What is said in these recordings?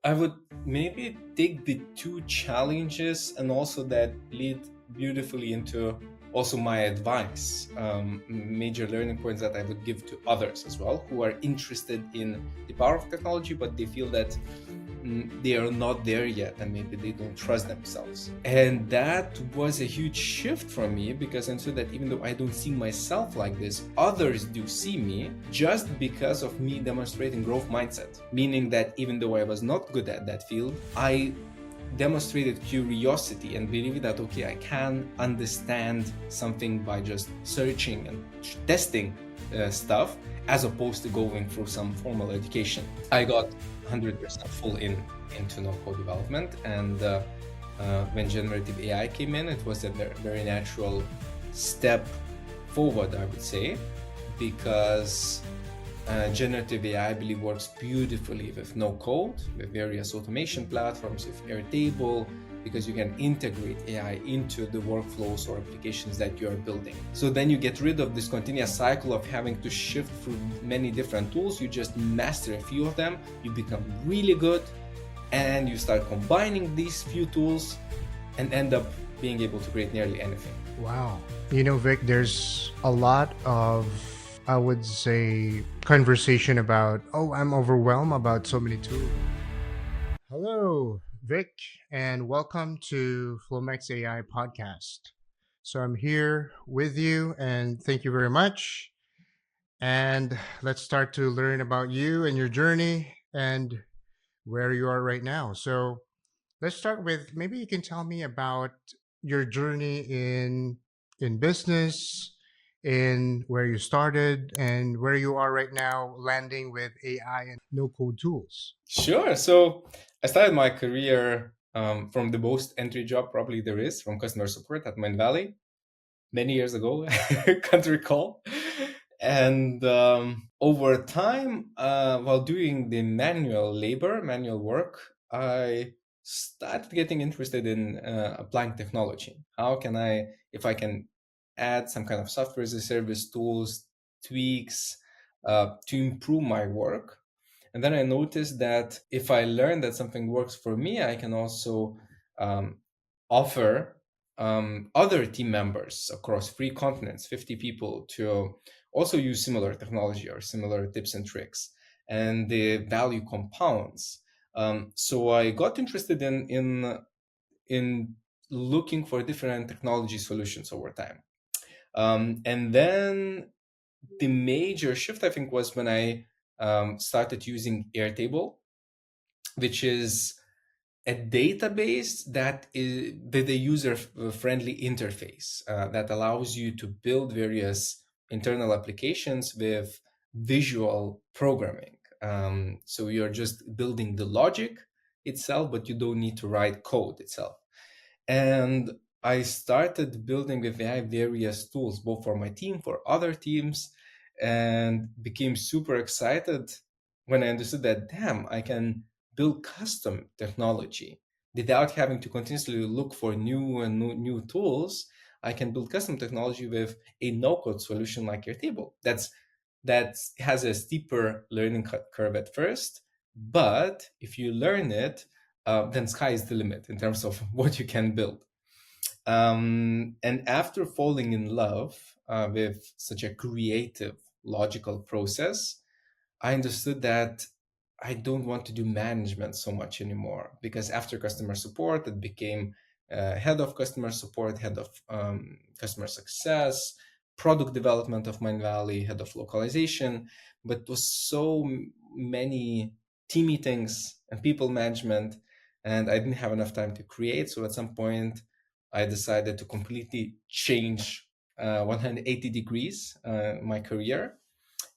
I would maybe take the two challenges and also that lead beautifully into also my advice, major learning points that I would give to others as well who are interested in the power of technology, but they feel that they are not there yet and maybe they don't trust themselves. And that was a huge shift for me because I understood that even though I don't see myself like this, others do see me just because of me demonstrating growth mindset. Meaning that even though I was not good at that field, I demonstrated curiosity and believing that okay, I can understand something by just searching and testing stuff as opposed to going through some formal education. I got 100% full into no-code development, and when generative AI came in, it was a very, very natural step forward, I would say, because generative AI, I believe, works beautifully with no code, with various automation platforms, with Airtable, because you can integrate AI into the workflows or applications that you are building. So then you get rid of this continuous cycle of having to shift through many different tools. You just master a few of them, you become really good, and you start combining these few tools and end up being able to create nearly anything. Wow. Vic, there's a lot of, I would say, conversation about, oh, I'm overwhelmed about so many tools. Hello, Vic, and welcome to FlowMax AI Podcast. So I'm here with you, and thank you very much. And let's start to learn about you and your journey and where you are right now. So let's start with maybe you can tell me about your journey in business, in where you started and where you are right now, landing with AI and no code tools. Sure. So I started my career from the most entry job probably there is, from customer support at Mind Valley many years ago. I can't recall. And over time, while doing the manual work, I started getting interested in applying technology. How can I, if I can add some kind of software as a service tools, tweaks to improve my work. And then I noticed that if I learn that something works for me, I can also um, offer other team members across 3 continents, 50 people, to also use similar technology or similar tips and tricks. And the value compounds. So I got interested in looking for different technology solutions over time. And then the major shift, I think, was when I started using Airtable, which is a database that is with a user-friendly interface that allows you to build various internal applications with visual programming. So you're just building the logic itself, but you don't need to write code itself. And I started building with AI various tools, both for my team, for other teams, and became super excited when I understood that, damn, I can build custom technology without having to continuously look for new tools. I can build custom technology with a no-code solution like Airtable. That has a steeper learning curve at first, but if you learn it, then sky is the limit in terms of what you can build. And after falling in love with such a creative, logical process, I understood that I don't want to do management so much anymore, because after customer support, it became head of customer support, head of customer success, product development of Mind Valley, head of localization, but it was so many team meetings and people management, and I didn't have enough time to create. So at some point, I decided to completely change 180 degrees my career,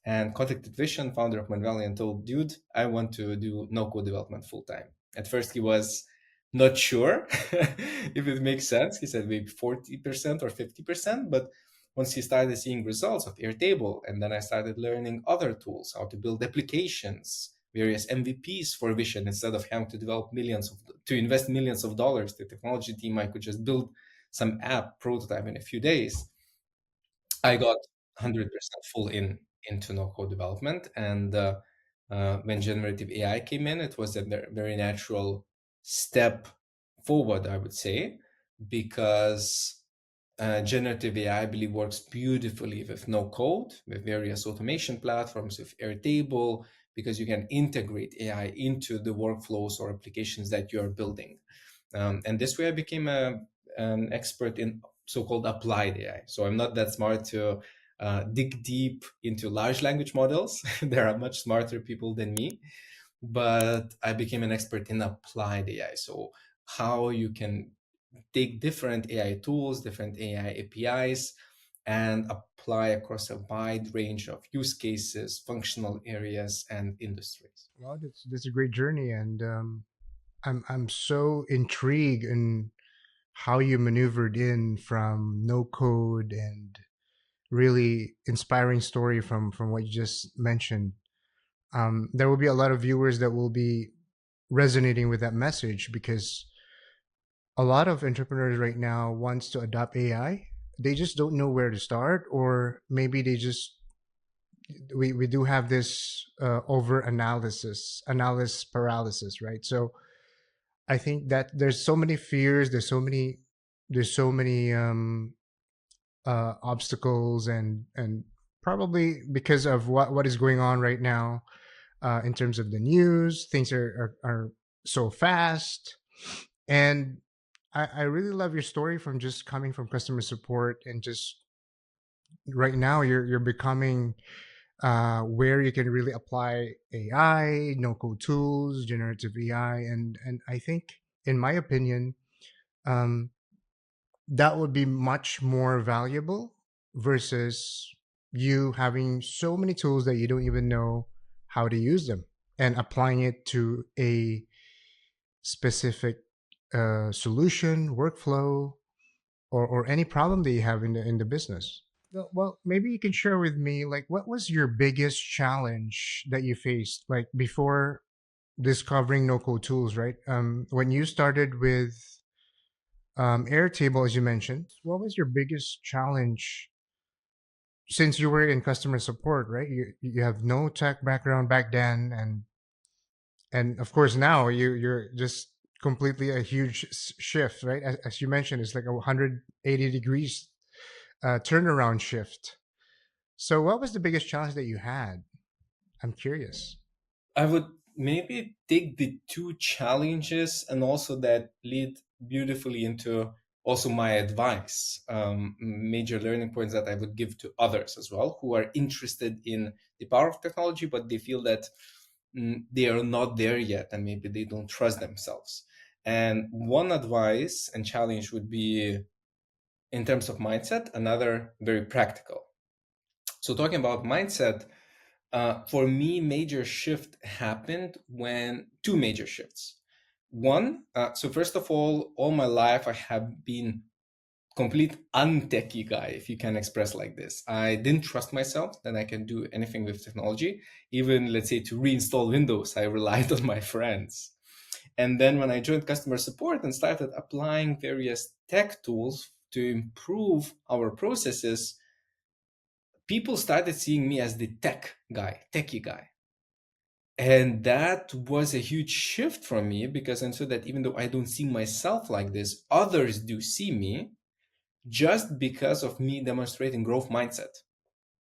and contacted Vision, founder of Valley, and told, dude, I want to do no code development full time. At first, he was not sure if it makes sense. He said maybe 40% or 50%. But once he started seeing results of Airtable, and then I started learning other tools, how to build applications, various MVPs for Vision, instead of having to to invest millions of dollars, the technology team, I could just build some app prototype in a few days. I got 100% full into no code development, and when generative AI came in. It was a very natural step forward, I would say, because generative AI, I believe, works beautifully with no code, with various automation platforms, with Airtable, because you can integrate AI into the workflows or applications that you're building. And this way I became an expert in so-called applied AI. So I'm not that smart to dig deep into large language models. There are much smarter people than me, but I became an expert in applied AI. So how you can take different AI tools, different AI APIs, and apply across a wide range of use cases, functional areas, and industries. Well, that's a great journey, and I'm so intrigued in how you maneuvered in from no code and really inspiring story from what you just mentioned. There will be a lot of viewers that will be resonating with that message because a lot of entrepreneurs right now wants to adopt AI. They just don't know where to start, or maybe they just we do have this over analysis paralysis, right? So I think that there's so many fears, there's so many obstacles, and probably because of what is going on right now in terms of the news, things are so fast, and I really love your story from just coming from customer support and just right now you're becoming where you can really apply AI, no code tools, generative AI, and I think, in my opinion, um, that would be much more valuable versus you having so many tools that you don't even know how to use them and applying it to a specific solution, workflow, or any problem that you have in the business. Well, maybe you can share with me, like, what was your biggest challenge that you faced, like, before discovering no code tools, right? When you started with Airtable, as you mentioned, what was your biggest challenge since you were in customer support, right? You have no tech background back then, and of course now you're just completely a huge shift, right? As you mentioned, it's like a 180 degrees turnaround shift. So, what was the biggest challenge that you had? I'm curious. I would maybe take the two challenges and also that lead beautifully into also my advice, major learning points that I would give to others as well who are interested in the power of technology, but they feel that they are not there yet and maybe they don't trust themselves. And one advice and challenge would be in terms of mindset, another very practical. So, talking about mindset, for me, major shift happened when two major shifts. One, so first of all my life I have been complete untechy guy, if you can express like this. I didn't trust myself that I can do anything with technology. Even let's say to reinstall Windows, I relied on my friends. And then when I joined customer support and started applying various tech tools to improve our processes, people started seeing me as the tech guy, techie guy. And that was a huge shift for me because I saw that even though I don't see myself like this, others do see me just because of me demonstrating growth mindset.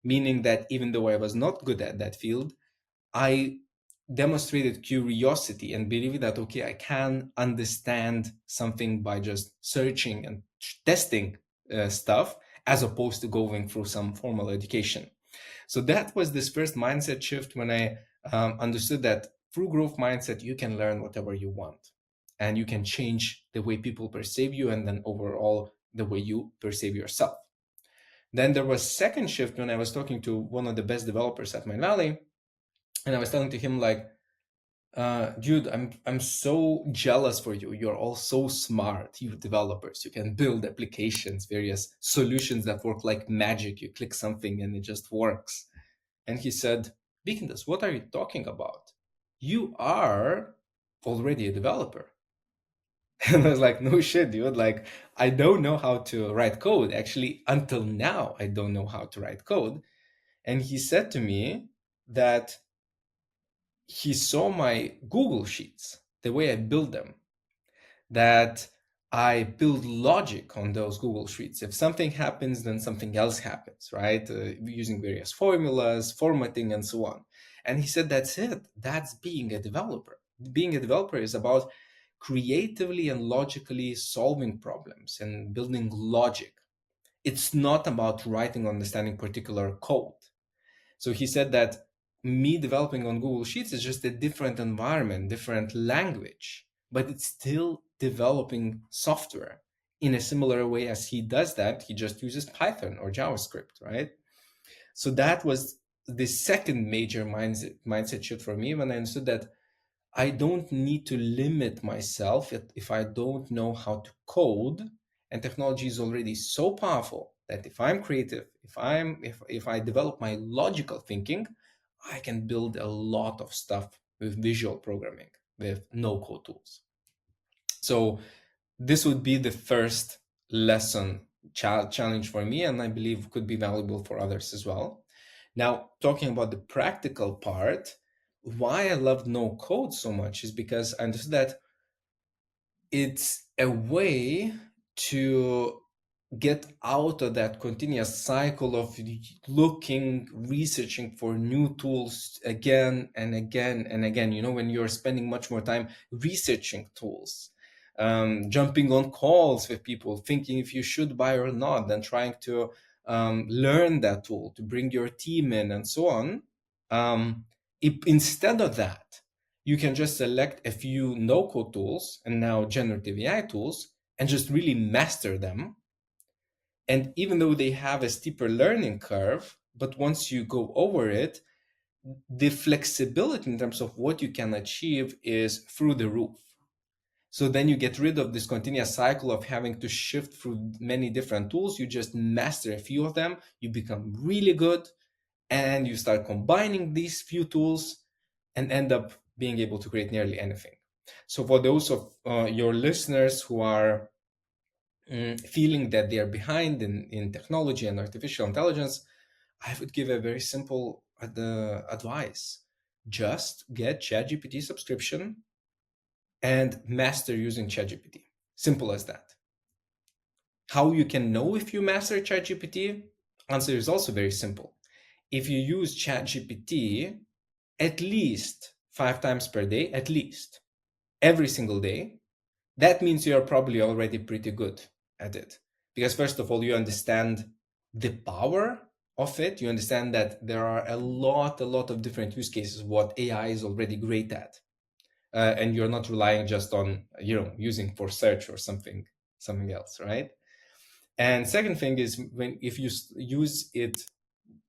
Meaning that even though I was not good at that field, I demonstrated curiosity and believing that, okay, I can understand something by just searching and testing stuff as opposed to going through some formal education. So that was this first mindset shift when I understood that through growth mindset, you can learn whatever you want and you can change the way people perceive you and then overall the way you perceive yourself. Then there was second shift when I was talking to one of the best developers at my valley, and I was telling to him like, dude, I'm so jealous for you. You're all so smart, you developers. You can build applications, various solutions that work like magic. You click something and it just works. And he said, Vykintas, what are you talking about? You are already a developer. And I was like, no shit, dude. Like, I don't know how to write code. Actually, until now, I don't know how to write code. And he said to me that he saw my Google Sheets, the way I build them, that I build logic on those Google Sheets. If something happens, then something else happens, right? Using various formulas, formatting, and so on. And he said, that's it. That's being a developer. Being a developer is about creatively and logically solving problems and building logic. It's not about writing or understanding particular code. So he said that me developing on Google Sheets is just a different environment, different language, but it's still developing software in a similar way as he does that. He just uses Python or JavaScript, right? So that was the second major mindset shift for me when I understood that I don't need to limit myself if I don't know how to code. And technology is already so powerful that if I'm creative, if I develop my logical thinking, I can build a lot of stuff with visual programming, with no code tools. So this would be the first lesson challenge for me, and I believe could be valuable for others as well. Now, talking about the practical part, why I love no code so much is because I understood that it's a way to get out of that continuous cycle of looking, researching for new tools again and again and again. You know, when you're spending much more time researching tools, jumping on calls with people, thinking if you should buy or not, then trying to learn that tool, to bring your team in and so on. Instead of that, you can just select a few no-code tools and now generative AI tools and just really master them. And even though they have a steeper learning curve, but once you go over it, the flexibility in terms of what you can achieve is through the roof. So then you get rid of this continuous cycle of having to shift through many different tools. You just master a few of them, you become really good, and you start combining these few tools and end up being able to create nearly anything. So for those of your listeners who are feeling that they are behind in technology and artificial intelligence, I would give a very simple advice. Just get ChatGPT subscription and master using ChatGPT. Simple as that. How you can know if you master ChatGPT? Answer is also very simple. If you use ChatGPT at least 5 times per day, at least every single day, that means you're probably already pretty good at it. Because first of all, you understand the power of it. You understand that there are a lot of different use cases what AI is already great at. And you're not relying just on, using for search or something else, right? And second thing is if you use it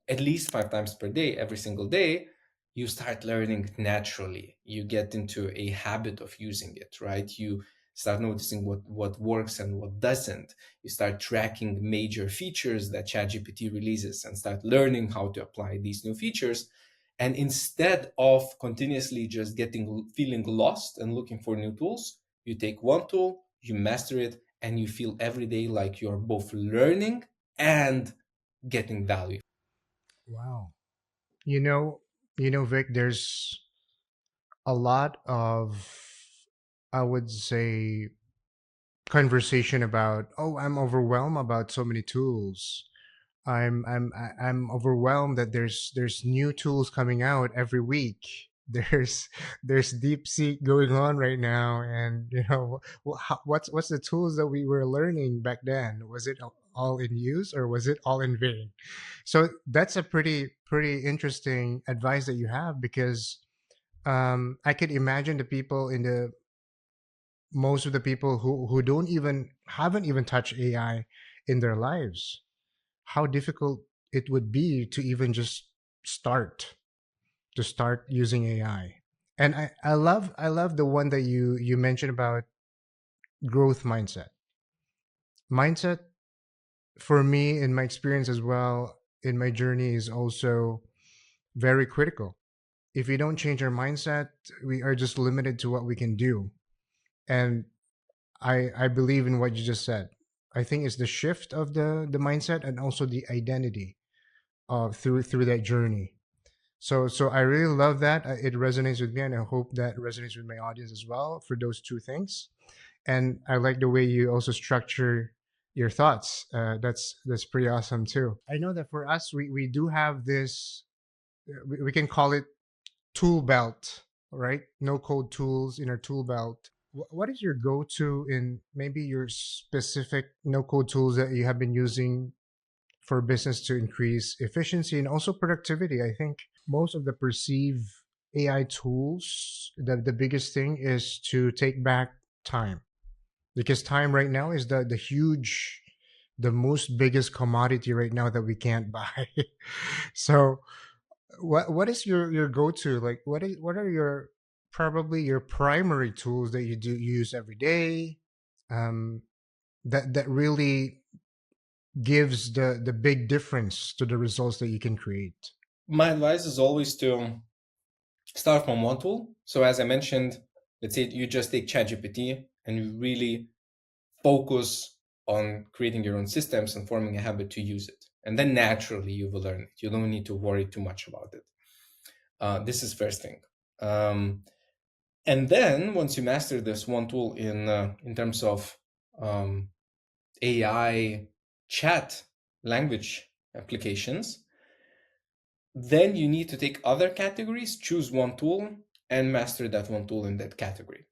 at least 5 times per day, every single day, you start learning naturally. You get into a habit of using it, right? You start noticing what works and what doesn't. You start tracking major features that ChatGPT releases and start learning how to apply these new features. And instead of continuously just feeling lost and looking for new tools, you take one tool, you master it, and you feel every day like you're both learning and getting value. Wow. You know, Vic, there's a lot of, I would say, conversation about, oh, I'm overwhelmed about so many tools. I'm overwhelmed that there's new tools coming out every week. There's deep seek going on right now, and what's the tools that we were learning back then? Was it all in use or was it all in vain? So that's a pretty interesting advice that you have, because I could imagine the people in the most of the people who don't even haven't even touched AI in their lives, how difficult it would be to even just start start using AI. And I love the one that you mentioned about growth mindset. Mindset for me, in my experience as well, in my journey, is also very critical. If we don't change our mindset, we are just limited to what we can do. And I believe in what you just said. I think it's the shift of the mindset and also the identity through that journey. So I really love that. It resonates with me, and I hope that resonates with my audience as well for those two things. And I like the way you also structure your thoughts. That's pretty awesome too. I know that for us, we do have this. We can call it tool belt, right? No code tools in our tool belt. What is your go to in maybe your specific no code tools that you have been using for business to increase efficiency and also productivity? I think most of the perceived AI tools, the biggest thing is to take back time, because time right now is the huge, the most biggest commodity right now that we can't buy. So what is your go-to, like what are your probably your primary tools that you do use every day, um that really gives the big difference to the results that you can create? My advice is always to start from one tool. So as I mentioned, let's say you just take ChatGPT and you really focus on creating your own systems and forming a habit to use it. And then naturally you will learn it. You don't need to worry too much about it. This is first thing. And then once you master this one tool in terms of AI chat language applications, then you need to take other categories, choose one tool, and master that one tool in that category.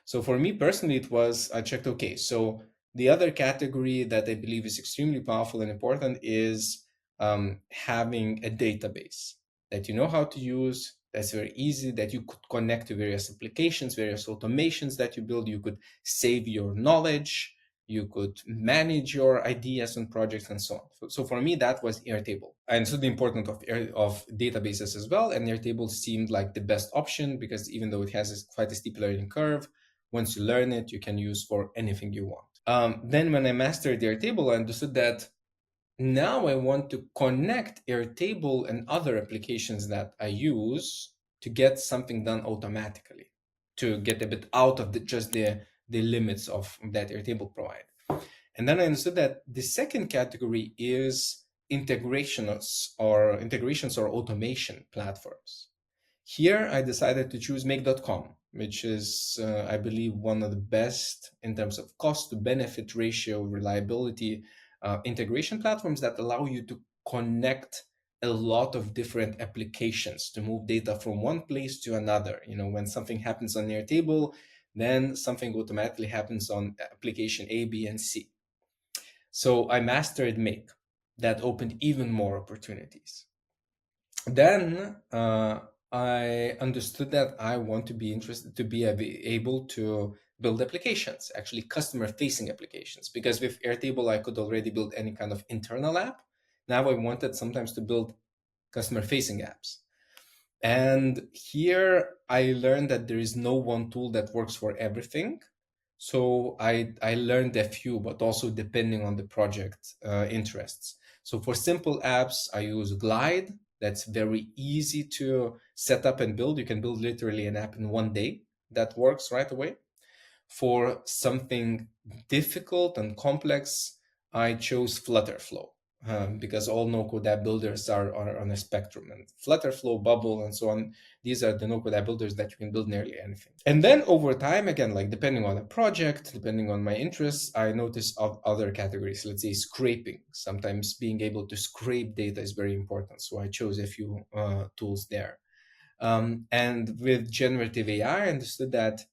So for me personally, it was, I checked, okay, so the other category that I believe is extremely powerful and important is having a database that you know how to use, that's very easy, that you could connect to various applications, various automations that you build. You could save your knowledge, you could manage your ideas and projects and so on. So for me, that was Airtable. I understood the importance of databases as well, and Airtable seemed like the best option because even though it has quite a steep learning curve, once you learn it, you can use for anything you want. Then when I mastered Airtable, I understood that now I want to connect Airtable and other applications that I use to get something done automatically, to get a bit out of just the limits of that Airtable provide. And then I understood that the second category is integrations or automation platforms. Here I decided to choose make.com, which is, I believe, one of the best in terms of cost to benefit ratio, reliability, integration platforms that allow you to connect a lot of different applications to move data from one place to another. You know, when something happens on Airtable, then something automatically happens on application A, B, and C. So I mastered Make. That opened even more opportunities. Then I understood that I want to be interested to be able to build applications, actually customer-facing applications, because with Airtable, I could already build any kind of internal app. Now I wanted sometimes to build customer-facing apps. And here I learned that there is no one tool that works for everything. So I learned a few, but also depending on the project interests. So for simple apps, I use Glide. That's very easy to set up and build. You can build literally an app in one day that works right away. For something difficult and complex, I chose FlutterFlow because all no-code app builders are on a spectrum. And FlutterFlow, Bubble, and so on, these are the no-code app builders that you can build nearly anything. And then over time, again, like depending on the project, depending on my interests, I notice other categories. Let's say scraping. Sometimes being able to scrape data is very important. So I chose a few tools there. And with generative AI, I understood that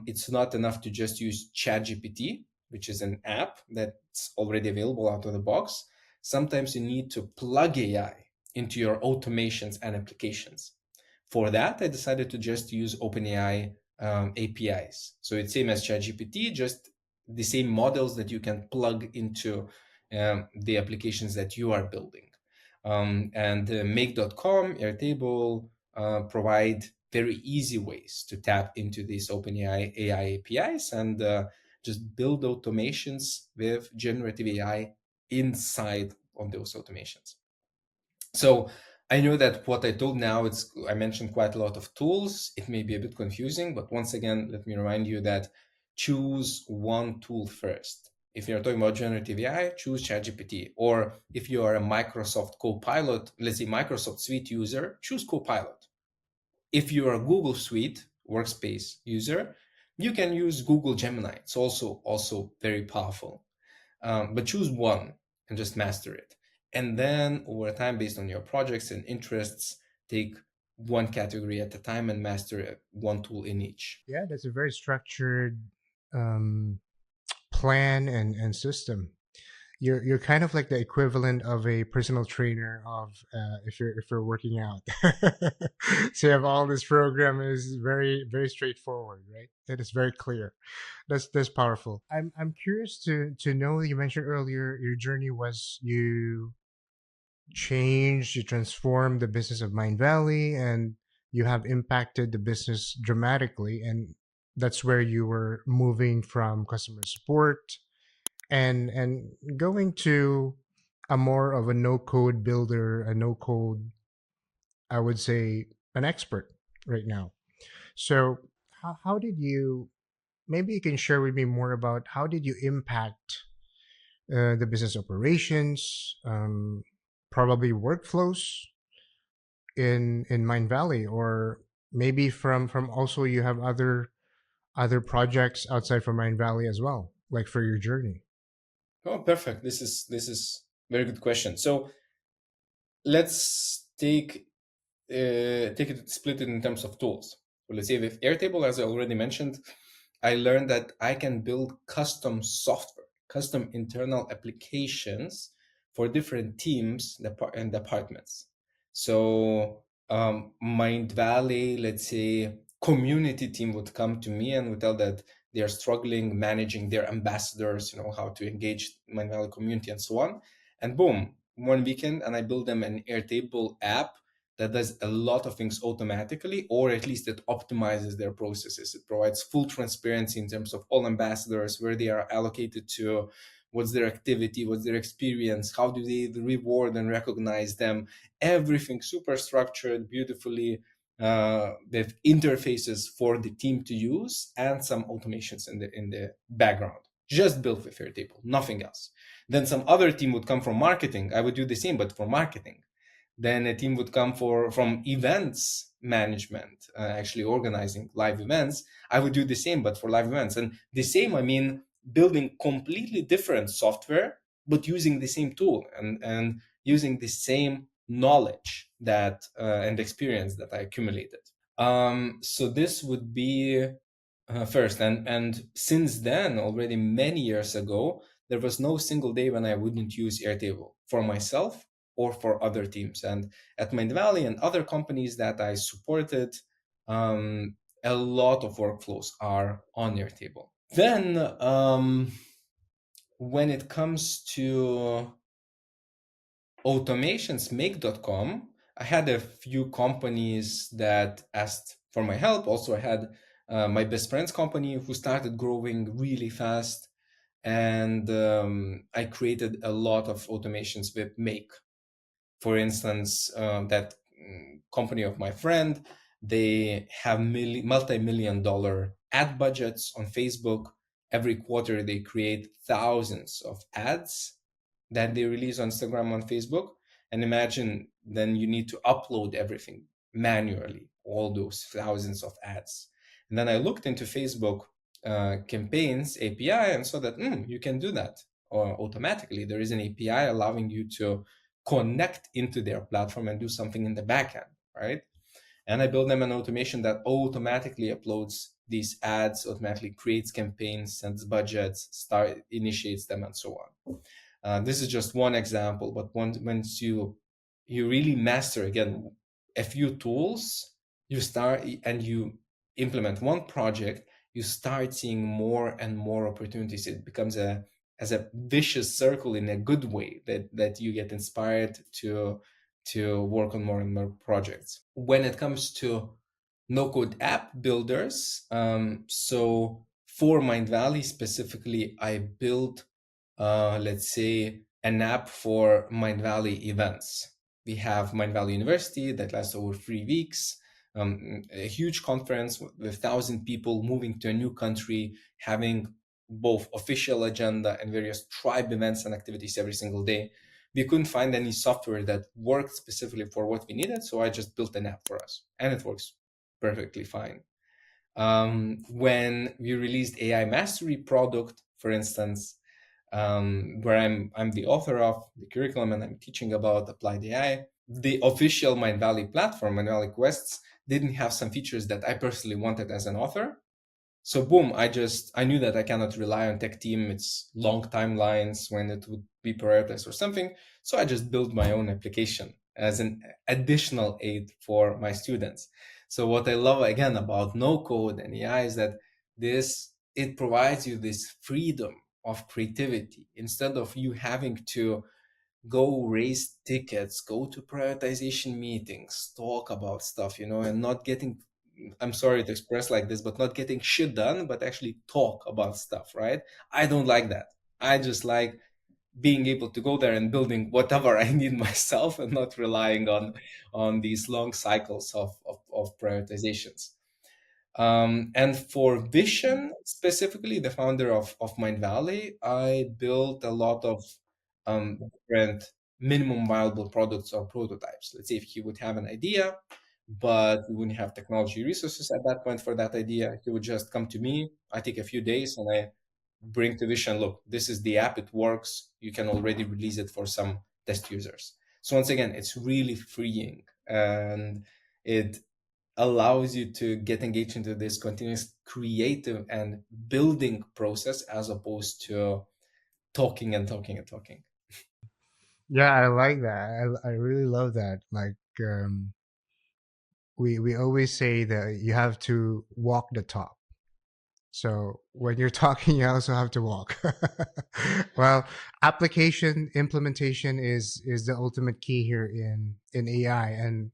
it's not enough to just use ChatGPT, which is an app that's already available out of the box. Sometimes you need to plug AI into your automations and applications. For that, I decided to just use OpenAI APIs. So it's same as ChatGPT, just the same models that you can plug into the applications that you are building. And make.com, Airtable provide very easy ways to tap into these OpenAI AI APIs and just build automations with generative AI inside of those automations. So I know that what I told now, I mentioned quite a lot of tools. It may be a bit confusing, but once again, let me remind you that choose one tool first. If you're talking about generative AI, choose ChatGPT. Or if you are a Microsoft Copilot, let's say Microsoft Suite user, choose Copilot. If you are a Google Suite workspace user, you can use Google Gemini. It's also very powerful. But choose one and just master it. And then over time, based on your projects and interests, take one category at a time and master one tool in each. Yeah, that's a very structured um, plan and system. You're kind of like the equivalent of a personal trainer of if you're working out. So you have all this program is very straightforward, right? It is very clear. That's powerful. I'm curious to know. You mentioned earlier your journey was you transformed the business of Mind Valley, and you have impacted the business dramatically. And that's where you were moving from customer support and going to a more of a no code builder, a no code, I would say, an expert right now. So, how did you? Maybe you can share with me more about how did you impact the business operations, probably workflows in Mind Valley, or maybe from also you have other projects outside from Mind Valley as well, like for your journey. Oh, perfect. This is very good question. So let's take it split it in terms of tools. So let's say with Airtable, as I already mentioned, I learned that I can build custom software, custom internal applications for different teams and departments. So Mind Valley, let's say, community team would come to me and would tell that they are struggling managing their ambassadors, how to engage Mind Valley community and so on. And boom, one weekend, and I build them an Airtable app that does a lot of things automatically, or at least it optimizes their processes. It provides full transparency in terms of all ambassadors, where they are allocated to, what's their activity, what's their experience, how do they reward and recognize them. Everything super structured, beautifully, with interfaces for the team to use and some automations in the background. Just built with Airtable, nothing else. Then some other team would come from marketing. I would do the same, but for marketing. Then a team would come from events management, actually organizing live events. I would do the same, but for live events. And the same, I mean, building completely different software, but using the same tool and using the same knowledge that and experience that I accumulated. So this would be first, and since then, already many years ago, there was no single day when I wouldn't use Airtable for myself or for other teams. And at Mind Valley and other companies that I supported, a lot of workflows are on Airtable. Then, when it comes to automations, make.com, I had a few companies that asked for my help. Also, I had my best friend's company who started growing really fast. And I created a lot of automations with Make. For instance, that company of my friend, they have multi-million dollar ad budgets on Facebook. Every quarter, they create thousands of ads that they release on Instagram, on Facebook. And imagine then you need to upload everything manually, all those thousands of ads. And then I looked into Facebook campaigns API and saw that you can do that automatically. There is an API allowing you to connect into their platform and do something in the backend, right? And I build them an automation that automatically uploads these ads, automatically creates campaigns, sends budgets, initiates them, and so on. This is just one example, but once you really master, again, a few tools, you start and you implement one project, you start seeing more and more opportunities. It becomes as a vicious circle in a good way, that you get inspired to work on more and more projects. When it comes to no-code app builders, so for Mind Valley specifically, I built, let's say, an app for Mind Valley events. We have Mind Valley University that lasts over 3 weeks, a huge conference with 1,000 people moving to a new country, having both official agenda and various tribe events and activities every single day. We couldn't find any software that worked specifically for what we needed, so I just built an app for us, and it works perfectly fine. When we released AI Mastery product, for instance, where I'm the author of the curriculum and I'm teaching about applied AI, the official Mind Valley platform, Mind Valley Quests, didn't have some features that I personally wanted as an author. So boom, I knew that I cannot rely on tech team. It's long timelines when it would be prioritized or something. So I just built my own application as an additional aid for my students. So what I love again about no code and AI is that it provides you this freedom of creativity instead of you having to go raise tickets, go to prioritization meetings, talk about stuff, and not getting, I'm sorry to express like this, but not getting shit done, but actually talk about stuff, right? I don't like that. I just like being able to go there and building whatever I need myself and not relying on these long cycles of prioritizations. And for Vision, specifically, the founder of Mind Valley, I built a lot of different minimum viable products or prototypes. Let's say if he would have an idea, but we wouldn't have technology resources at that point for that idea, he would just come to me. I take a few days and I bring to Vision, look, this is the app, it works. You can already release it for some test users. So once again, it's really freeing and it allows you to get engaged into this continuous creative and building process as opposed to talking and talking and talking. Yeah, I like that. I really love that. Like, we always say that you have to walk the talk. So when you're talking, you also have to walk. Well, application implementation is the ultimate key here in AI, and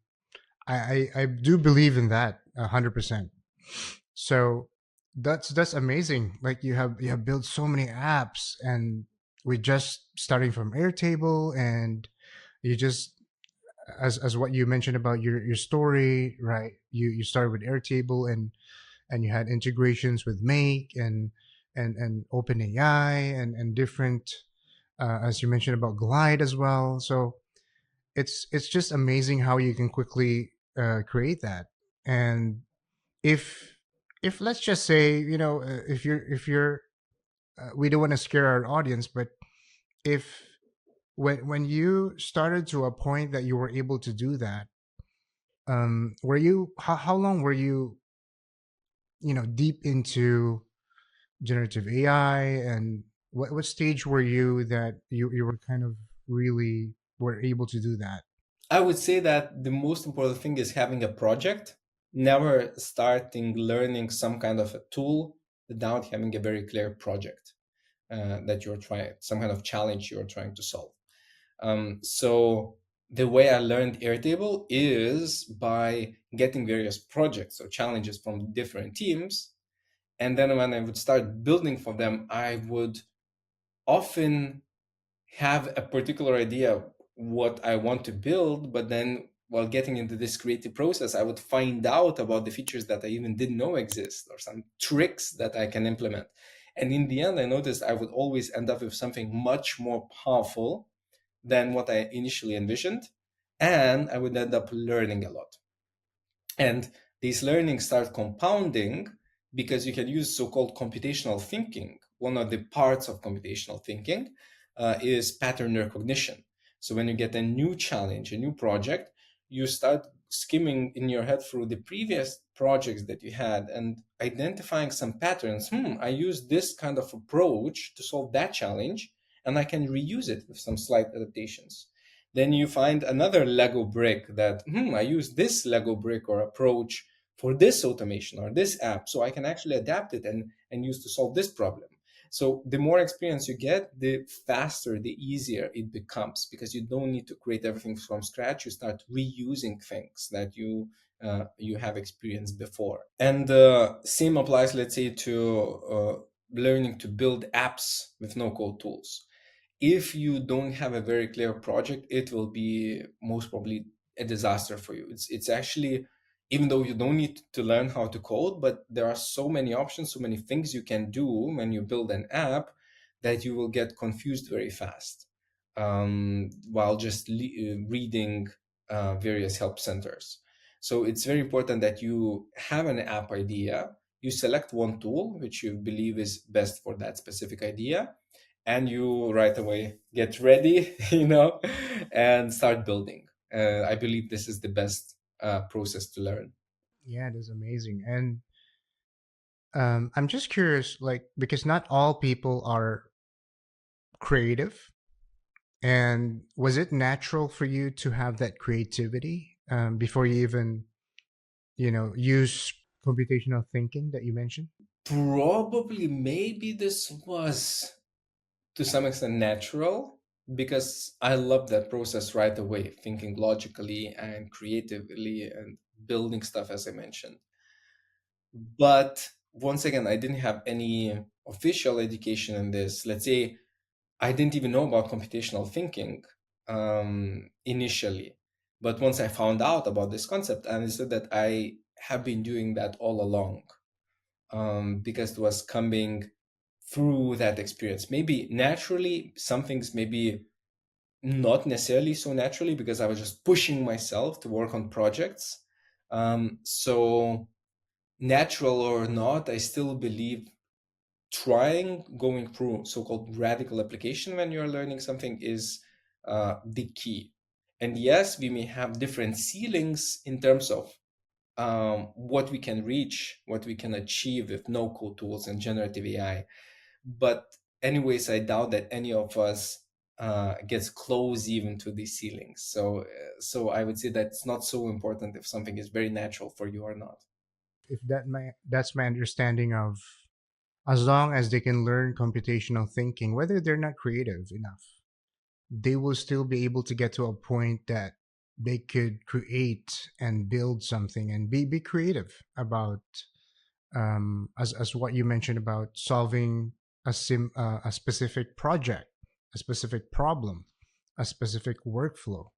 I do believe in that 100%. So that's amazing. Like you have built so many apps, and we just starting from Airtable, and you just as what you mentioned about your story, right? You started with Airtable, and you had integrations with Make and OpenAI and different, as you mentioned about Glide as well. So it's just amazing how you can quickly create that. And if if let's just say, if you're we don't want to scare our audience, but if when you started to a point that you were able to do that, were you how long were you, deep into generative AI, and what stage were you that you were kind of really were able to do that? I would say that the most important thing is having a project, never starting learning some kind of a tool without having a very clear project that you're trying, some kind of challenge you're trying to solve. So the way I learned Airtable is by getting various projects or challenges from different teams. And then when I would start building for them, I would often have a particular idea what I want to build, but then while getting into this creative process, I would find out about the features that I even didn't know exist or some tricks that I can implement. And in the end, I noticed I would always end up with something much more powerful than what I initially envisioned. And I would end up learning a lot. And these learnings start compounding because you can use so-called computational thinking. One of the parts of computational thinking is pattern recognition. So when you get a new challenge, a new project, you start skimming in your head through the previous projects that you had and identifying some patterns. I use this kind of approach to solve that challenge, and I can reuse it with some slight adaptations. Then you find another Lego brick that, I use this Lego brick or approach for this automation or this app, so I can actually adapt it and use to solve this problem. So the more experience you get, the faster, the easier it becomes because you don't need to create everything from scratch. You start reusing things that you have experienced before. And same applies, let's say, to learning to build apps with no-code tools. If you don't have a very clear project, it will be most probably a disaster for you. It's actually even though you don't need to learn how to code, but there are so many options, so many things you can do when you build an app that you will get confused very fast while just reading various help centers. So it's very important that you have an app idea, you select one tool which you believe is best for that specific idea, and you right away get ready, and start building. I believe this is the best process to learn. Yeah, it is amazing. And I'm just curious, like, because not all people are creative. And was it natural for you to have that creativity before you even, use computational thinking that you mentioned? Probably, maybe this was to some extent natural because I love that process right away, thinking logically and creatively and building stuff, as I mentioned. But once again, I didn't have any official education in this. Let's say I didn't even know about computational thinking initially. But once I found out about this concept, I understood that I have been doing that all along because it was coming through that experience. Maybe naturally, some things maybe not necessarily so naturally because I was just pushing myself to work on projects. So natural or not, I still believe going through so-called radical application when you're learning something is the key. And yes, we may have different ceilings in terms of what we can reach, what we can achieve with no-code tools and generative AI. But anyways, I doubt that any of us gets close even to these ceilings. So I would say that it's not so important if something is very natural for you or not. If that's my understanding of, as long as they can learn computational thinking, whether they're not creative enough, they will still be able to get to a point that they could create and build something and be creative about, as what you mentioned about solving a specific project, a specific problem, a specific workflow.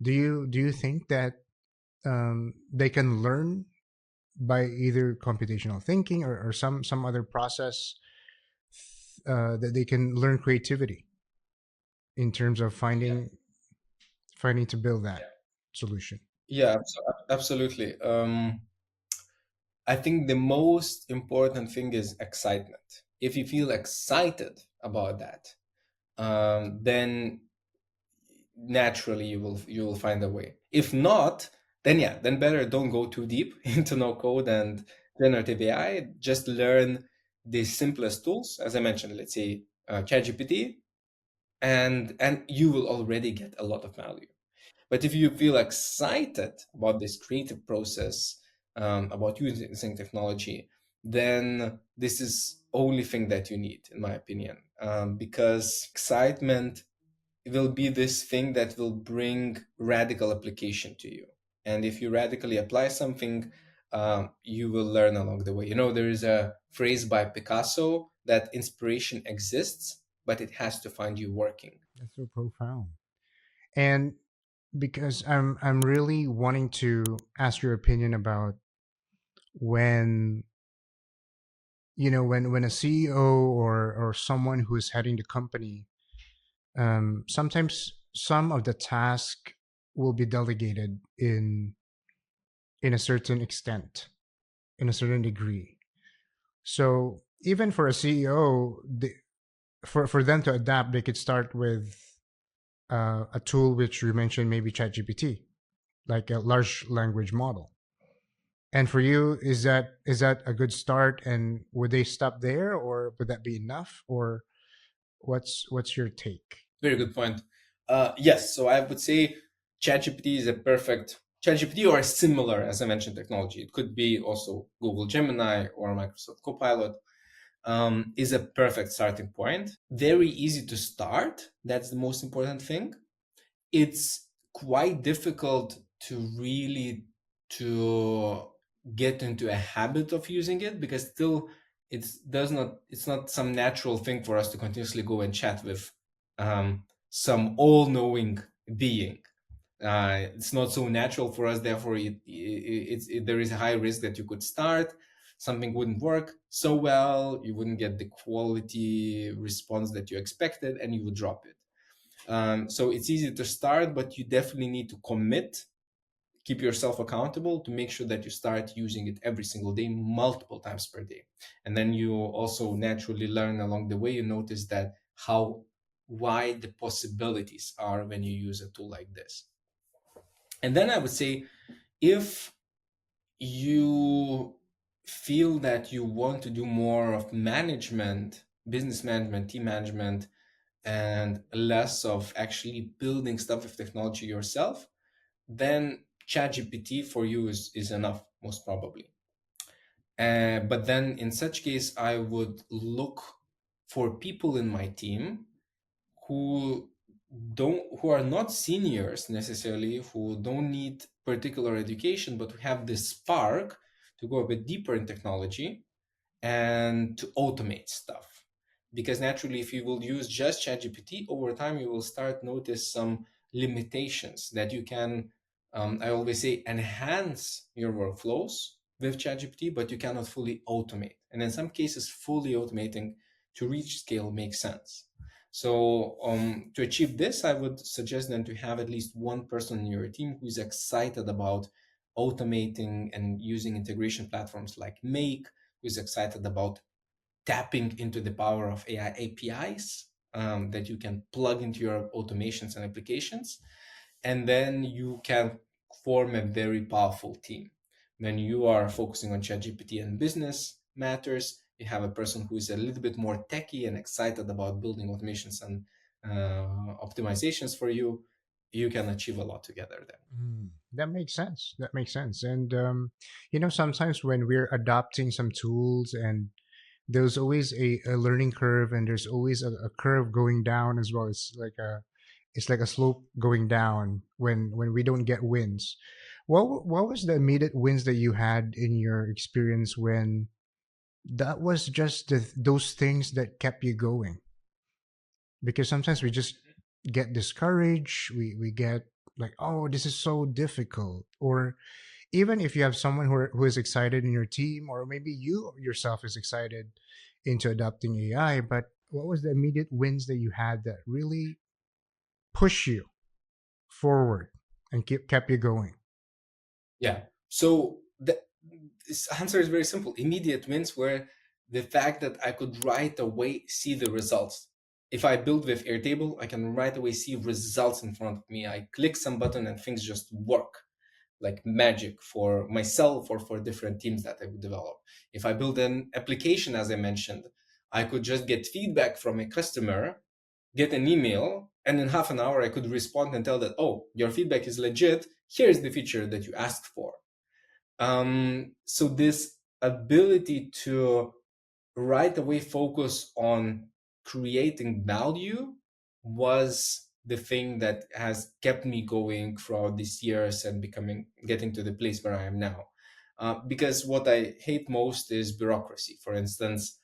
Do you think that they can learn by either computational thinking, or some other process that they can learn creativity in terms of finding to build that solution? Yeah, absolutely. I think the most important thing is excitement. If you feel excited about that, then naturally you will find a way. If not, then yeah, then better don't go too deep into no code and generative AI. Just learn the simplest tools, as I mentioned. Let's say ChatGPT, and you will already get a lot of value. But if you feel excited about this creative process, about using technology, then this is only thing that you need, in my opinion, because excitement will be this thing that will bring radical application to you. And if you radically apply something, you will learn along the way. There is a phrase by Picasso that inspiration exists, but it has to find you working. That's so profound. And because I'm really wanting to ask your opinion about when when a CEO or someone who is heading the company, sometimes some of the task will be delegated in a certain extent, in a certain degree. So even for a CEO, for them to adapt, they could start with a tool which you mentioned, maybe ChatGPT, like a large language model. And for you, is that a good start? And would they stop there, or would that be enough? Or what's your take? Very good point. Yes, so I would say ChatGPT is a perfect ChatGPT or a similar, as I mentioned, technology. It could be also Google Gemini or Microsoft Copilot. Is a perfect starting point. Very easy to start. That's the most important thing. It's quite difficult to really to get into a habit of using it because still it's not some natural thing for us to continuously go and chat with some all-knowing being. It's not so natural for us, therefore there is a high risk that you could start, something wouldn't work so well, you wouldn't get the quality response that you expected, and you would drop it. So it's easy to start, but you definitely need to commit, keep yourself accountable to make sure that you start using it every single day, multiple times per day. And then you also naturally learn along the way. You notice that how wide the possibilities are when you use a tool like this. And then I would say, if you feel that you want to do more of management, business management, team management, and less of actually building stuff with technology yourself, then ChatGPT for you is enough, most probably. But then in such case, I would look for people in my team who who are not seniors necessarily, who don't need particular education, but who have this spark to go a bit deeper in technology and to automate stuff. Because naturally, if you will use just ChatGPT, over time you will start notice some limitations that you can, I always say, enhance your workflows with ChatGPT, but you cannot fully automate. And in some cases, fully automating to reach scale makes sense. So to achieve this, I would suggest then to have at least one person in your team who's excited about automating and using integration platforms like Make, who's excited about tapping into the power of AI APIs that you can plug into your automations and applications. And then you can form a very powerful team. When you are focusing on ChatGPT and business matters, you have a person who is a little bit more techy and excited about building automations and optimizations for you. You can achieve a lot together then. That makes sense. That makes sense. And sometimes when we're adopting some tools, and there's always a learning curve, and there's always a curve going down as well. It's like a slope going down when we don't get wins. What was the immediate wins that you had in your experience when that was just those things that kept you going? Because sometimes we just get discouraged. We get like, oh, this is so difficult. Or even if you have someone who is excited in your team, or maybe you yourself is excited into adopting AI, but what was the immediate wins that you had that really push you forward and kept you going? Yeah. So this answer is very simple. Immediate wins were the fact that I could right away see the results. If I build with Airtable, I can right away see results in front of me. I click some button and things just work like magic for myself or for different teams that I would develop. If I build an application, as I mentioned, I could just get feedback from a customer, get an email, and in half an hour I could respond and tell that, oh, your feedback is legit. Here's the feature that you asked for. So this ability to right away focus on creating value was the thing that has kept me going throughout these years and getting to the place where I am now. Because what I hate most is bureaucracy. For instance,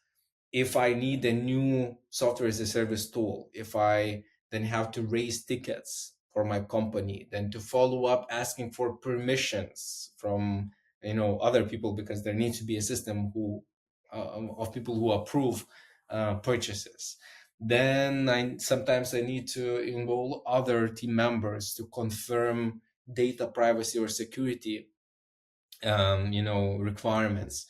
if I need a new software as a service tool, if I then have to raise tickets for my company, then to follow up asking for permissions from other people, because there needs to be a system of people who approve purchases. Then sometimes I need to involve other team members to confirm data privacy or security requirements.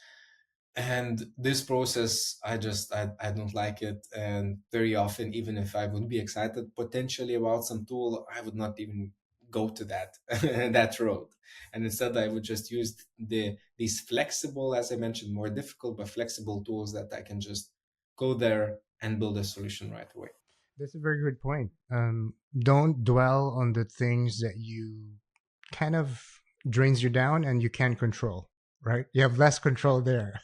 And this process, I don't like it. And very often, even if I would be excited potentially about some tool, I would not even go to that that road. And instead I would just use these flexible, as I mentioned, more difficult but flexible tools that I can just go there and build a solution right away. That's a very good point. Don't dwell on the things that you kind of drains you down and you can't control. Right? You have less control there.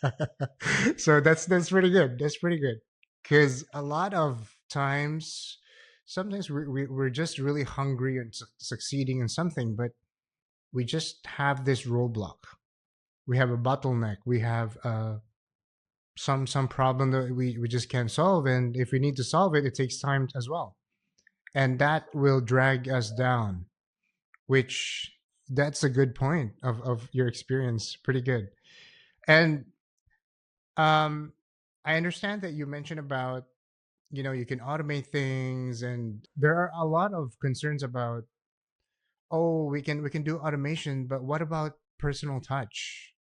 So that's pretty good. That's pretty good. Because a lot of times, sometimes we're just really hungry and succeeding in something, but we just have this roadblock. We have a bottleneck. We have some problem that we just can't solve, and if we need to solve it, it takes time as well, and that will drag us down. which that's a good point of your experience. Pretty good. And um, I understand that you mentioned about, you can automate things, and there are a lot of concerns about, oh, we can do automation, but what about personal touch?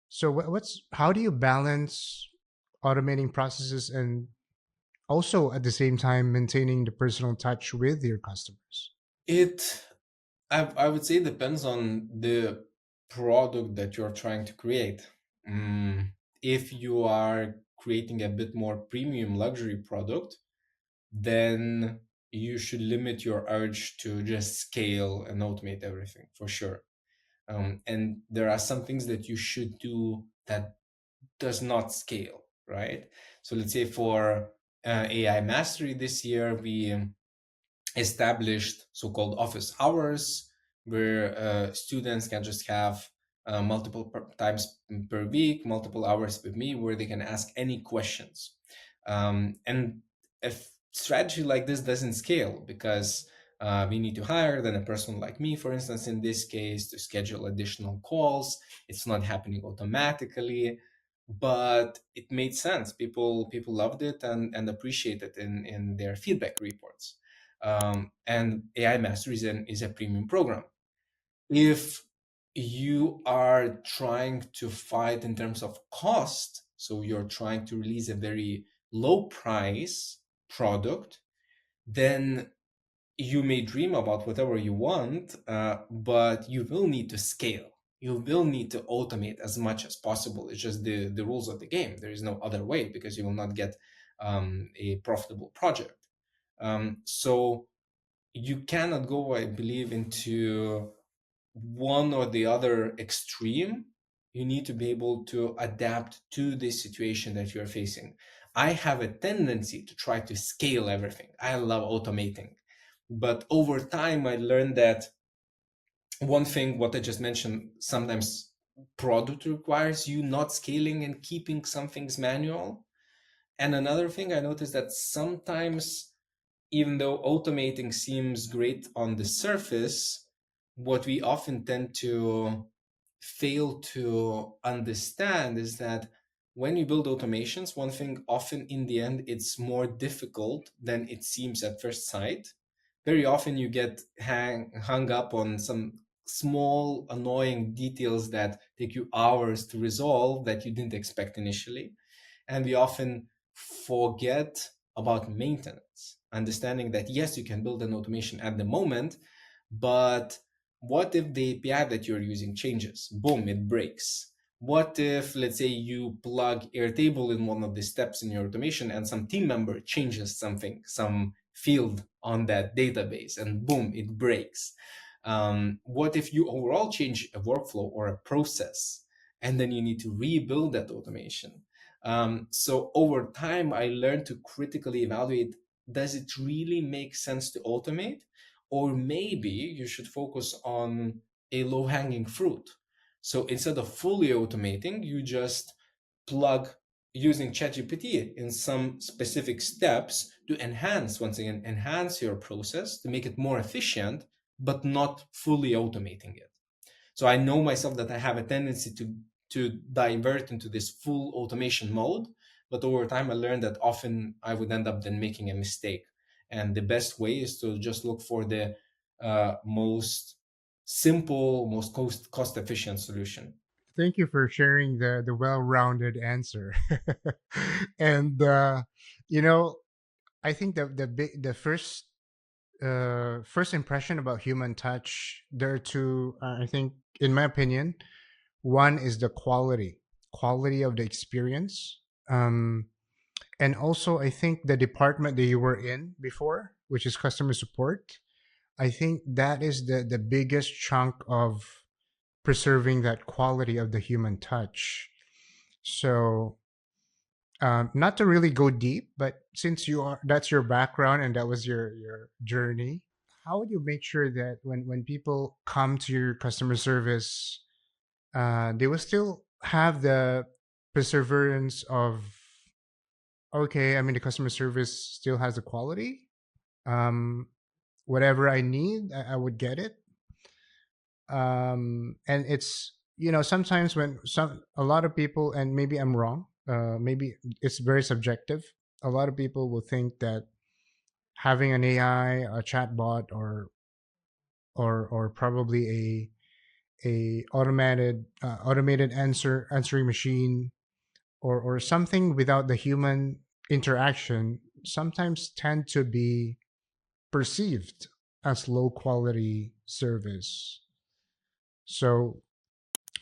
So what's how do you balance automating processes and also at the same time maintaining the personal touch with your customers? It, I would say, depends on the product that you're trying to create. If you are creating a bit more premium luxury product, then you should limit your urge to just scale and automate everything for sure. And there are some things that you should do that does not scale, right? So let's say for AI mastery this year, we established so-called office hours where students can just have multiple times per week, multiple hours with me, where they can ask any questions. And if strategy like this doesn't scale because we need to hire then a person like me, for instance, in this case, to schedule additional calls. It's not happening automatically, but it made sense. People loved it and appreciated it in their feedback reports. And AI Mastery is a premium program. If you are trying to fight in terms of cost, so you're trying to release a very low price product, then you may dream about whatever you want, but you will need to scale. You will need to automate as much as possible. It's just the rules of the game. There is no other way because you will not get a profitable project. So you cannot go, I believe, into one or the other extreme. You need to be able to adapt to the situation that you're facing. I have a tendency to try to scale everything. I love automating. But over time, I learned that one thing, what I just mentioned, sometimes product requires you not scaling and keeping some things manual. And another thing I noticed that sometimes, even though automating seems great on the surface, what we often tend to fail to understand is that when you build automations, one thing often in the end, it's more difficult than it seems at first sight. Very often you get hung up on some small annoying details that take you hours to resolve that you didn't expect initially. And we often forget about maintenance, understanding that yes, you can build an automation at the moment, but what if the API that you're using changes? Boom, it breaks. What if, let's say, you plug Airtable in one of the steps in your automation and some team member changes something, some field on that database, and boom, it breaks? What if you overall change a workflow or a process and then you need to rebuild that automation? So over time, I learned to critically evaluate, does it really make sense to automate? Or maybe you should focus on a low hanging fruit. So instead of fully automating, you just plug using ChatGPT in some specific steps to enhance, once again, enhance your process to make it more efficient, but not fully automating it. So I know myself that I have a tendency to divert into this full automation mode, but over time I learned that often I would end up then making a mistake. And the best way is to just look for the most simple, most cost efficient solution. Thank you for sharing the well-rounded answer. And you know, I think the first impression about human touch, there are two, I think, in my opinion. One is the quality of the experience. And also, I think the department that you were in before, which is customer support, I think that is the biggest chunk of preserving that quality of the human touch. So, not to really go deep, but since that's your background and that was your journey, how would you make sure that when people come to your customer service, they will still have the perseverance of, okay, I mean, the customer service still has the quality. Um, Whatever I need, I would get it. And it's, sometimes when a lot of people, and maybe I'm wrong, maybe it's very subjective. A lot of people will think that having an AI, a chatbot, or probably a automated answering machine, or something without the human interaction, sometimes tend to be perceived as low quality service. So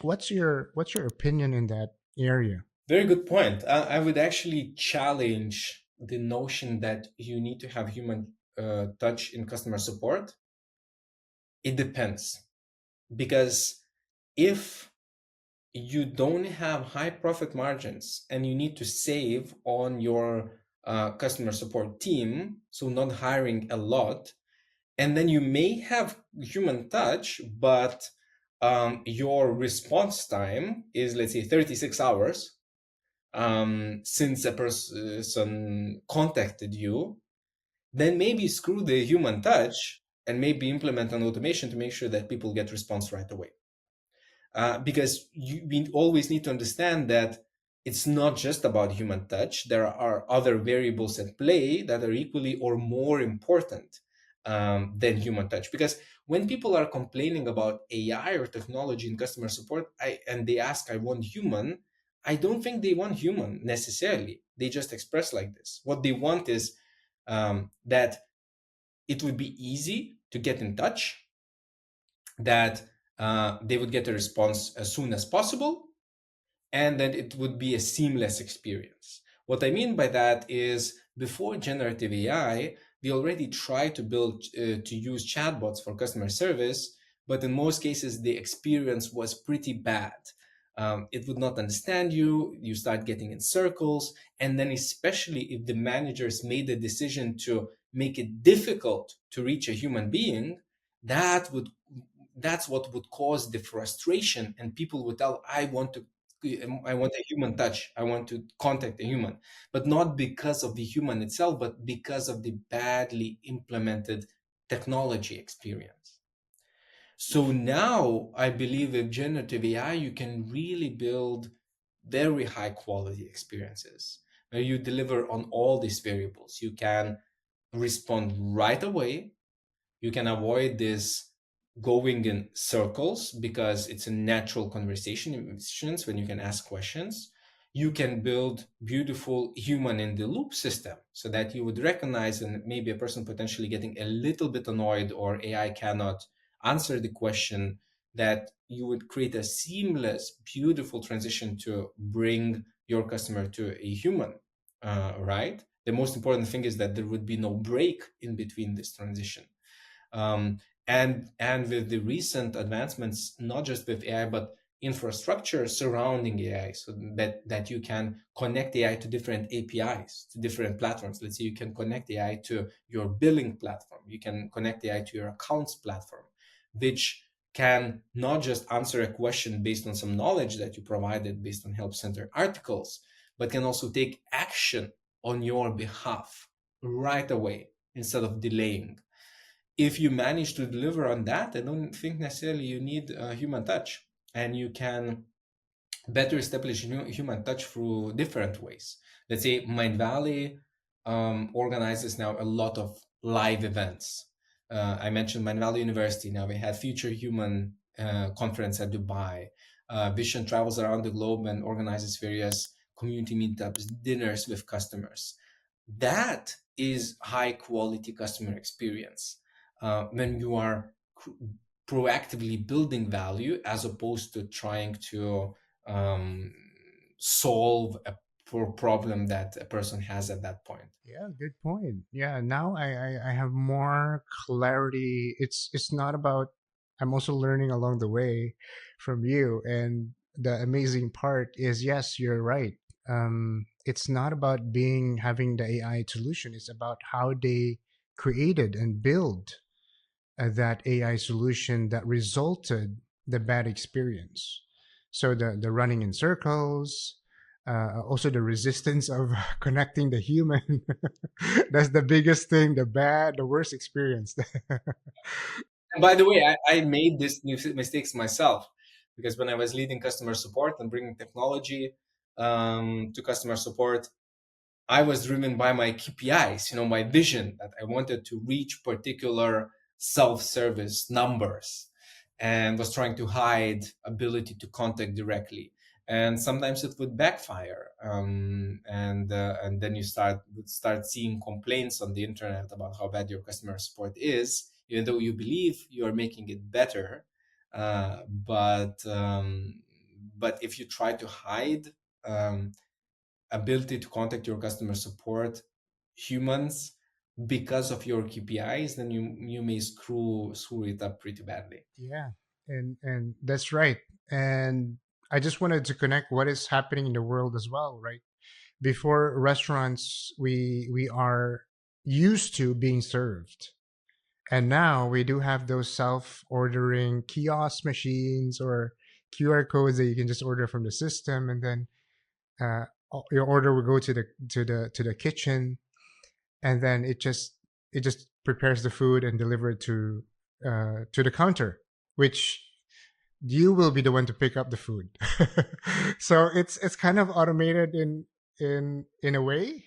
what's your opinion in that area? Very good point. I would actually challenge the notion that you need to have human touch in customer support. It depends, because if you don't have high profit margins and you need to save on your customer support team, so not hiring a lot, and then you may have human touch, but your response time is, let's say, 36 hours since a person contacted you, then maybe screw the human touch and maybe implement an automation to make sure that people get response right away. Because we always need to understand that it's not just about human touch. There are other variables at play that are equally or more important than human touch. Because when people are complaining about AI or technology in customer support, and they ask, I want human, I don't think they want human necessarily. They just express like this. What they want is that it would be easy to get in touch, that they would get a response as soon as possible, and that it would be a seamless experience. What I mean by that is, before generative AI, we already tried to build to use chatbots for customer service, but in most cases the experience was pretty bad. It would not understand you. You start getting in circles, and then especially if the managers made the decision to make it difficult to reach a human being, that would that's what would cause the frustration, and people would tell, I want a human touch. I want to contact a human, but not because of the human itself, but because of the badly implemented technology experience. So now I believe with generative AI, you can really build very high quality experiences where you deliver on all these variables. You can respond right away. You can avoid this going in circles because it's a natural conversation in musicians when you can ask questions. You can build beautiful human in the loop system so that you would recognize, and maybe a person potentially getting a little bit annoyed or AI cannot answer the question, that you would create a seamless, beautiful transition to bring your customer to a human, right? The most important thing is that there would be no break in between this transition. Um, and with the recent advancements, not just with AI, but infrastructure surrounding AI, so that you can connect AI to different APIs, to different platforms. Let's say you can connect AI to your billing platform, you can connect AI to your accounts platform, which can not just answer a question based on some knowledge that you provided based on help center articles, but can also take action on your behalf right away instead of delaying. If you manage to deliver on that, I don't think necessarily you need a human touch, and you can better establish human touch through different ways. Let's say Mind Valley organizes now a lot of live events. I mentioned Mind Valley University. Now we had Future Human conference at Dubai. Vision travels around the globe and organizes various community meetups, dinners with customers. That is high quality customer experience when you are proactively building value as opposed to trying to um, solve a problem that a person has at that point. Yeah, good point. Yeah, now I have more clarity. It's not about, I'm also learning along the way from you. And the amazing part is, yes, you're right. It's not about having the AI solution. It's about how they created and build that AI solution that resulted the bad experience. So the running in circles, also the resistance of connecting the human. That's the biggest thing, the worst experience. And by the way, I made these mistakes myself because when I was leading customer support and bringing technology to customer support, I was driven by my KPIs, my vision that I wanted to reach particular self-service numbers and was trying to hide ability to contact directly. And sometimes it would backfire. And then you would start seeing complaints on the internet about how bad your customer support is, even though you believe you are making it better. But if you try to hide um, ability to contact your customer support humans because of your KPIs, then you may screw it up pretty badly. Yeah, and that's right. And I just wanted to connect what is happening in the world as well, right? Before restaurants, we are used to being served, and now we do have those self-ordering kiosk machines or QR codes that you can just order from the system, and then uh, your order will go to the kitchen, and then it just prepares the food and deliver it to the counter, which you will be the one to pick up the food. So it's kind of automated in a way,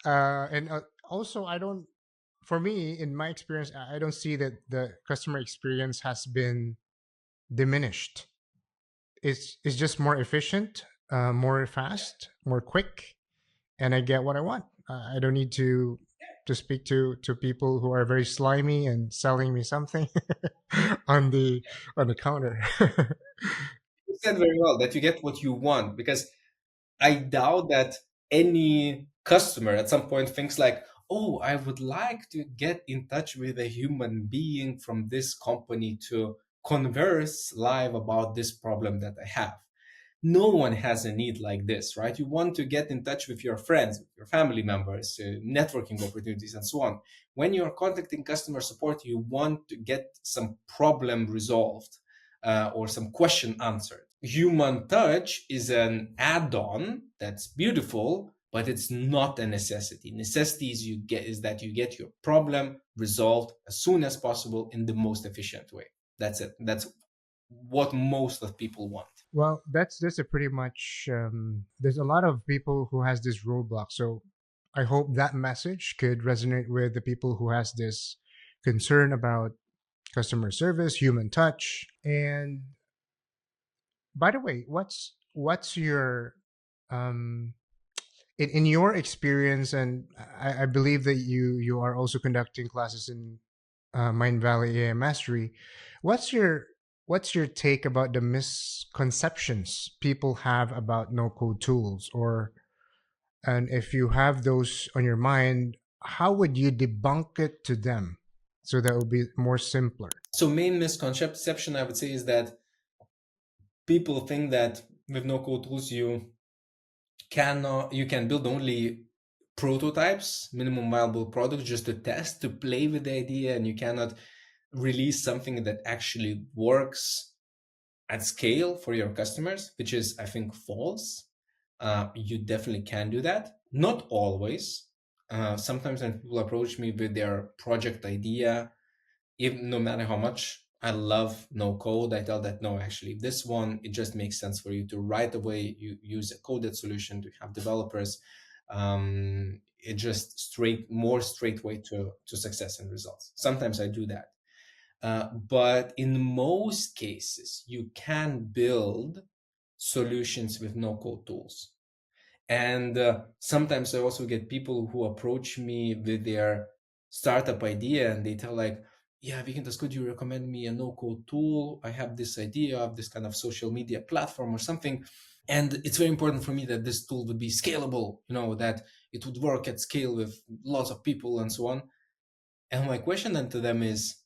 and also I don't. For me, in my experience, I don't see that the customer experience has been diminished. It's just more efficient, more fast, more quick, and I get what I want. I don't need to speak to people who are very slimy and selling me something on the counter. You said very well that you get what you want, because I doubt that any customer at some point thinks like, oh, I would like to get in touch with a human being from this company to converse live about this problem that I have. No one has a need like this, right? You want to get in touch with your friends, with your family members, networking opportunities, and so on. When you're contacting customer support, you want to get some problem resolved or some question answered. Human touch is an add-on that's beautiful, but it's not a necessity. Necessity is that you get your problem resolved as soon as possible in the most efficient way. That's it. That's what most of people want. Well, that's a pretty much. There's a lot of people who has this roadblock. So I hope that message could resonate with the people who has this concern about customer service, human touch. And by the way, what's your um, in your experience, and I believe that you are also conducting classes in Mind Valley AI Mastery. What's your what's your take about the misconceptions people have about no code tools, or and if you have those on your mind, how would you debunk it to them so that it would be more simpler? So main misconception I would say is that people think that with no code tools you can build only prototypes, minimum viable products, just to test, to play with the idea, and you cannot release something that actually works at scale for your customers, which is, I think, false. You definitely can do that. Not always. Sometimes when people approach me with their project idea, even no matter how much I love no code, I tell that no, actually, this one, it just makes sense for you to right away you use a coded solution to have developers. It just more straight way to success and results. Sometimes I do that. But in most cases, you can build solutions with no code tools. And sometimes I also get people who approach me with their startup idea and they tell like, yeah, Vykintas, could you recommend me a no-code tool? I have this idea of this kind of social media platform or something. And it's very important for me that this tool would be scalable, that it would work at scale with lots of people and so on. And my question then to them is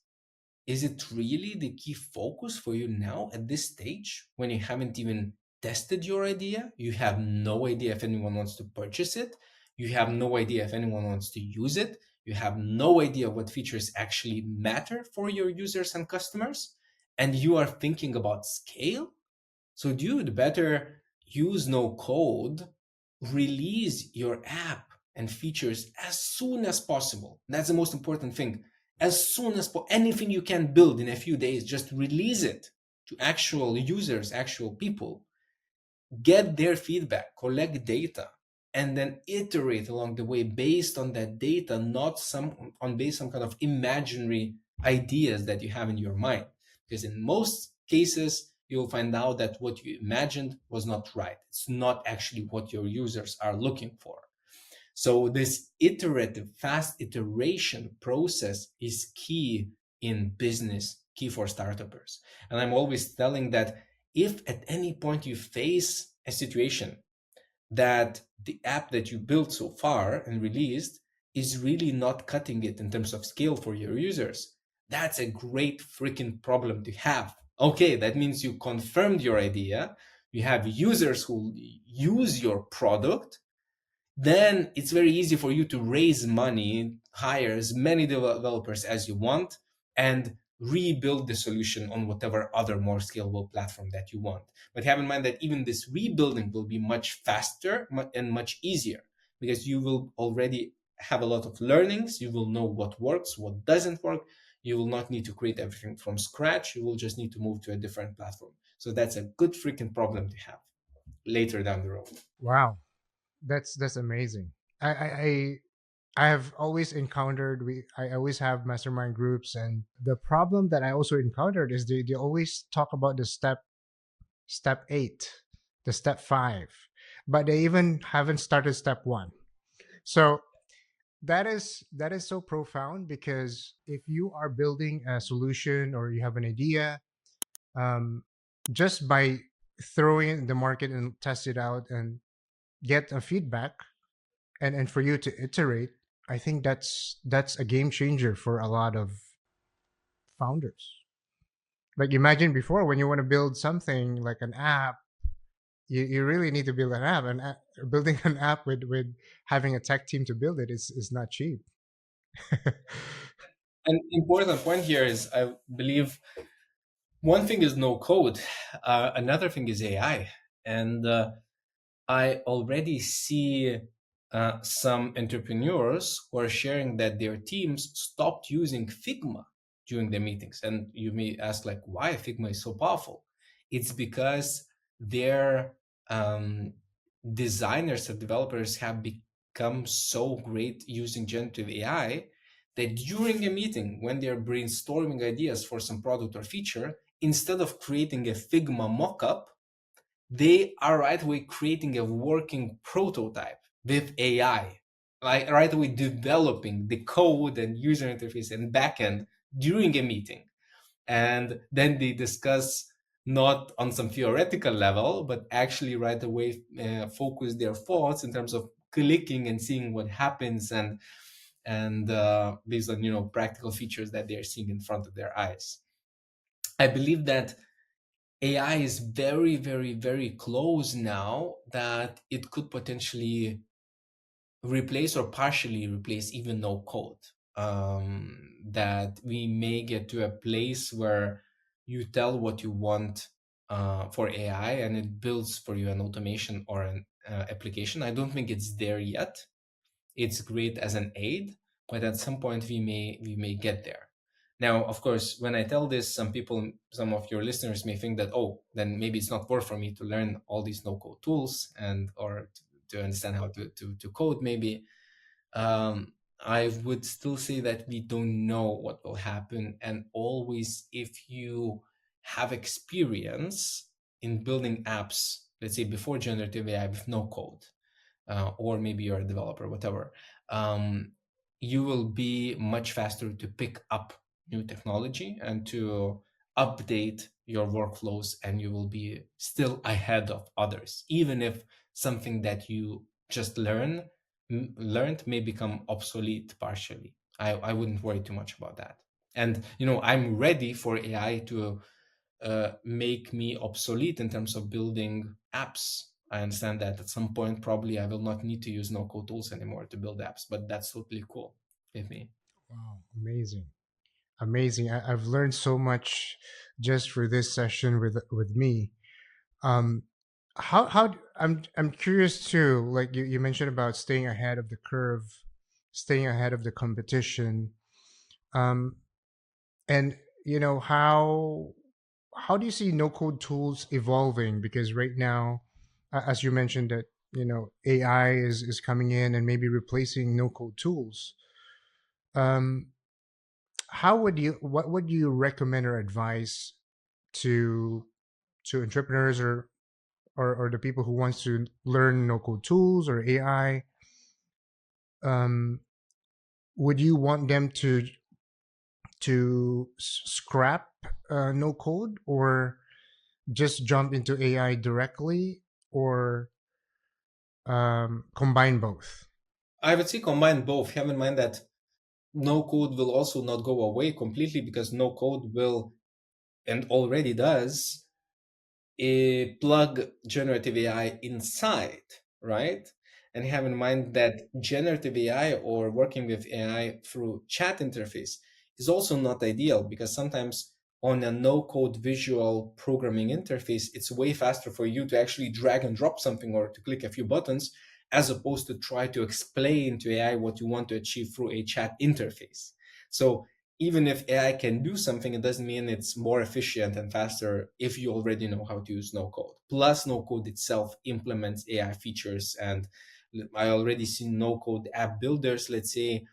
it really the key focus for you now at this stage when you haven't even tested your idea? You have no idea if anyone wants to purchase it. You have no idea if anyone wants to use it. You have no idea what features actually matter for your users and customers. And you are thinking about scale. So, dude, better use no code, release your app and features as soon as possible. That's the most important thing. as soon as anything you can build in a few days, just release it to actual users, actual people, get their feedback, collect data, and then iterate along the way based on that data, not based on kind of imaginary ideas that you have in your mind. Because in most cases, you'll find out that what you imagined was not right. It's not actually what your users are looking for. So this iterative, fast iteration process is key in business, key for startups. And I'm always telling that if at any point you face a situation that the app that you built so far and released is really not cutting it in terms of scale for your users, that's a great freaking problem to have. Okay, that means you confirmed your idea, you have users who use your product, then it's very easy for you to raise money, hire as many developers as you want, and rebuild the solution on whatever other more scalable platform that you want. But have in mind that even this rebuilding will be much faster and much easier, because you will already have a lot of learnings. You will know what works, what doesn't work. You will not need to create everything from scratch. You will just need to move to a different platform. So that's a good freaking problem to have later down the road. Wow, that's amazing. I have always encountered I always have mastermind groups, and the problem that I also encountered is they always talk about the step 8, the step 5, but they even haven't started step 1. So that is so profound, because if you are building a solution or you have an idea, um, just by throwing it in the market and test it out and get a feedback, and for you to iterate, I think that's a game changer for a lot of founders. Like, imagine before, when you want to build something like an app, you really need to build an app, and building an app with having a tech team to build it is not cheap. An important point here is, I believe, one thing is no code, another thing is AI. And I already see some entrepreneurs who are sharing that their teams stopped using Figma during the meetings. And you may ask, like, why Figma is so powerful? It's because their designers and developers have become so great using generative AI that during a meeting, when they're brainstorming ideas for some product or feature, instead of creating a Figma mockup, they are right away creating a working prototype with AI, like right away developing the code and user interface and backend during a meeting. And then they discuss not on some theoretical level, but actually right away focus their thoughts in terms of clicking and seeing what happens, and based on practical features that they're seeing in front of their eyes. I believe that AI is very, very, very close now that it could potentially replace or partially replace even no code. That we may get to a place where you tell what you want for AI and it builds for you an automation or an application. I don't think it's there yet. It's great as an aid, but at some point we may get there. Now, of course, when I tell this, some of your listeners may think that, oh, then maybe it's not worth for me to learn all these no-code tools and or to understand how to code. Maybe I would still say that we don't know what will happen. And always, if you have experience in building apps, let's say before generative AI with no code, or maybe you're a developer, whatever, you will be much faster to pick up new technology and to update your workflows, and you will be still ahead of others, even if something that you just learned may become obsolete partially. I wouldn't worry too much about that. And I'm ready for AI to make me obsolete in terms of building apps. I understand that at some point, probably I will not need to use no code tools anymore to build apps, but that's totally cool with me. Wow, amazing, amazing. I've learned so much just for this session with me. Um, I'm curious too. Like, you mentioned about staying ahead of the curve, staying ahead of the competition. Um, and how do you see no code tools evolving? Because right now, as you mentioned that AI is coming in and maybe replacing no code tools. Um, how would you what would you recommend or advise to entrepreneurs or the people who wants to learn no code tools or AI? Um, would you want them to scrap no code or just jump into AI directly or combine both? I would say combine both. Have in mind that no code will also not go away completely, because no code will, and already does, plug generative AI inside, right? And have in mind that generative AI or working with AI through chat interface is also not ideal, because sometimes on a no code visual programming interface, it's way faster for you to actually drag and drop something or to click a few buttons, as opposed to try to explain to AI what you want to achieve through a chat interface. So even if AI can do something, it doesn't mean it's more efficient and faster if you already know how to use no code. Plus, no code itself implements AI features. And I already see no code app builders, let's say,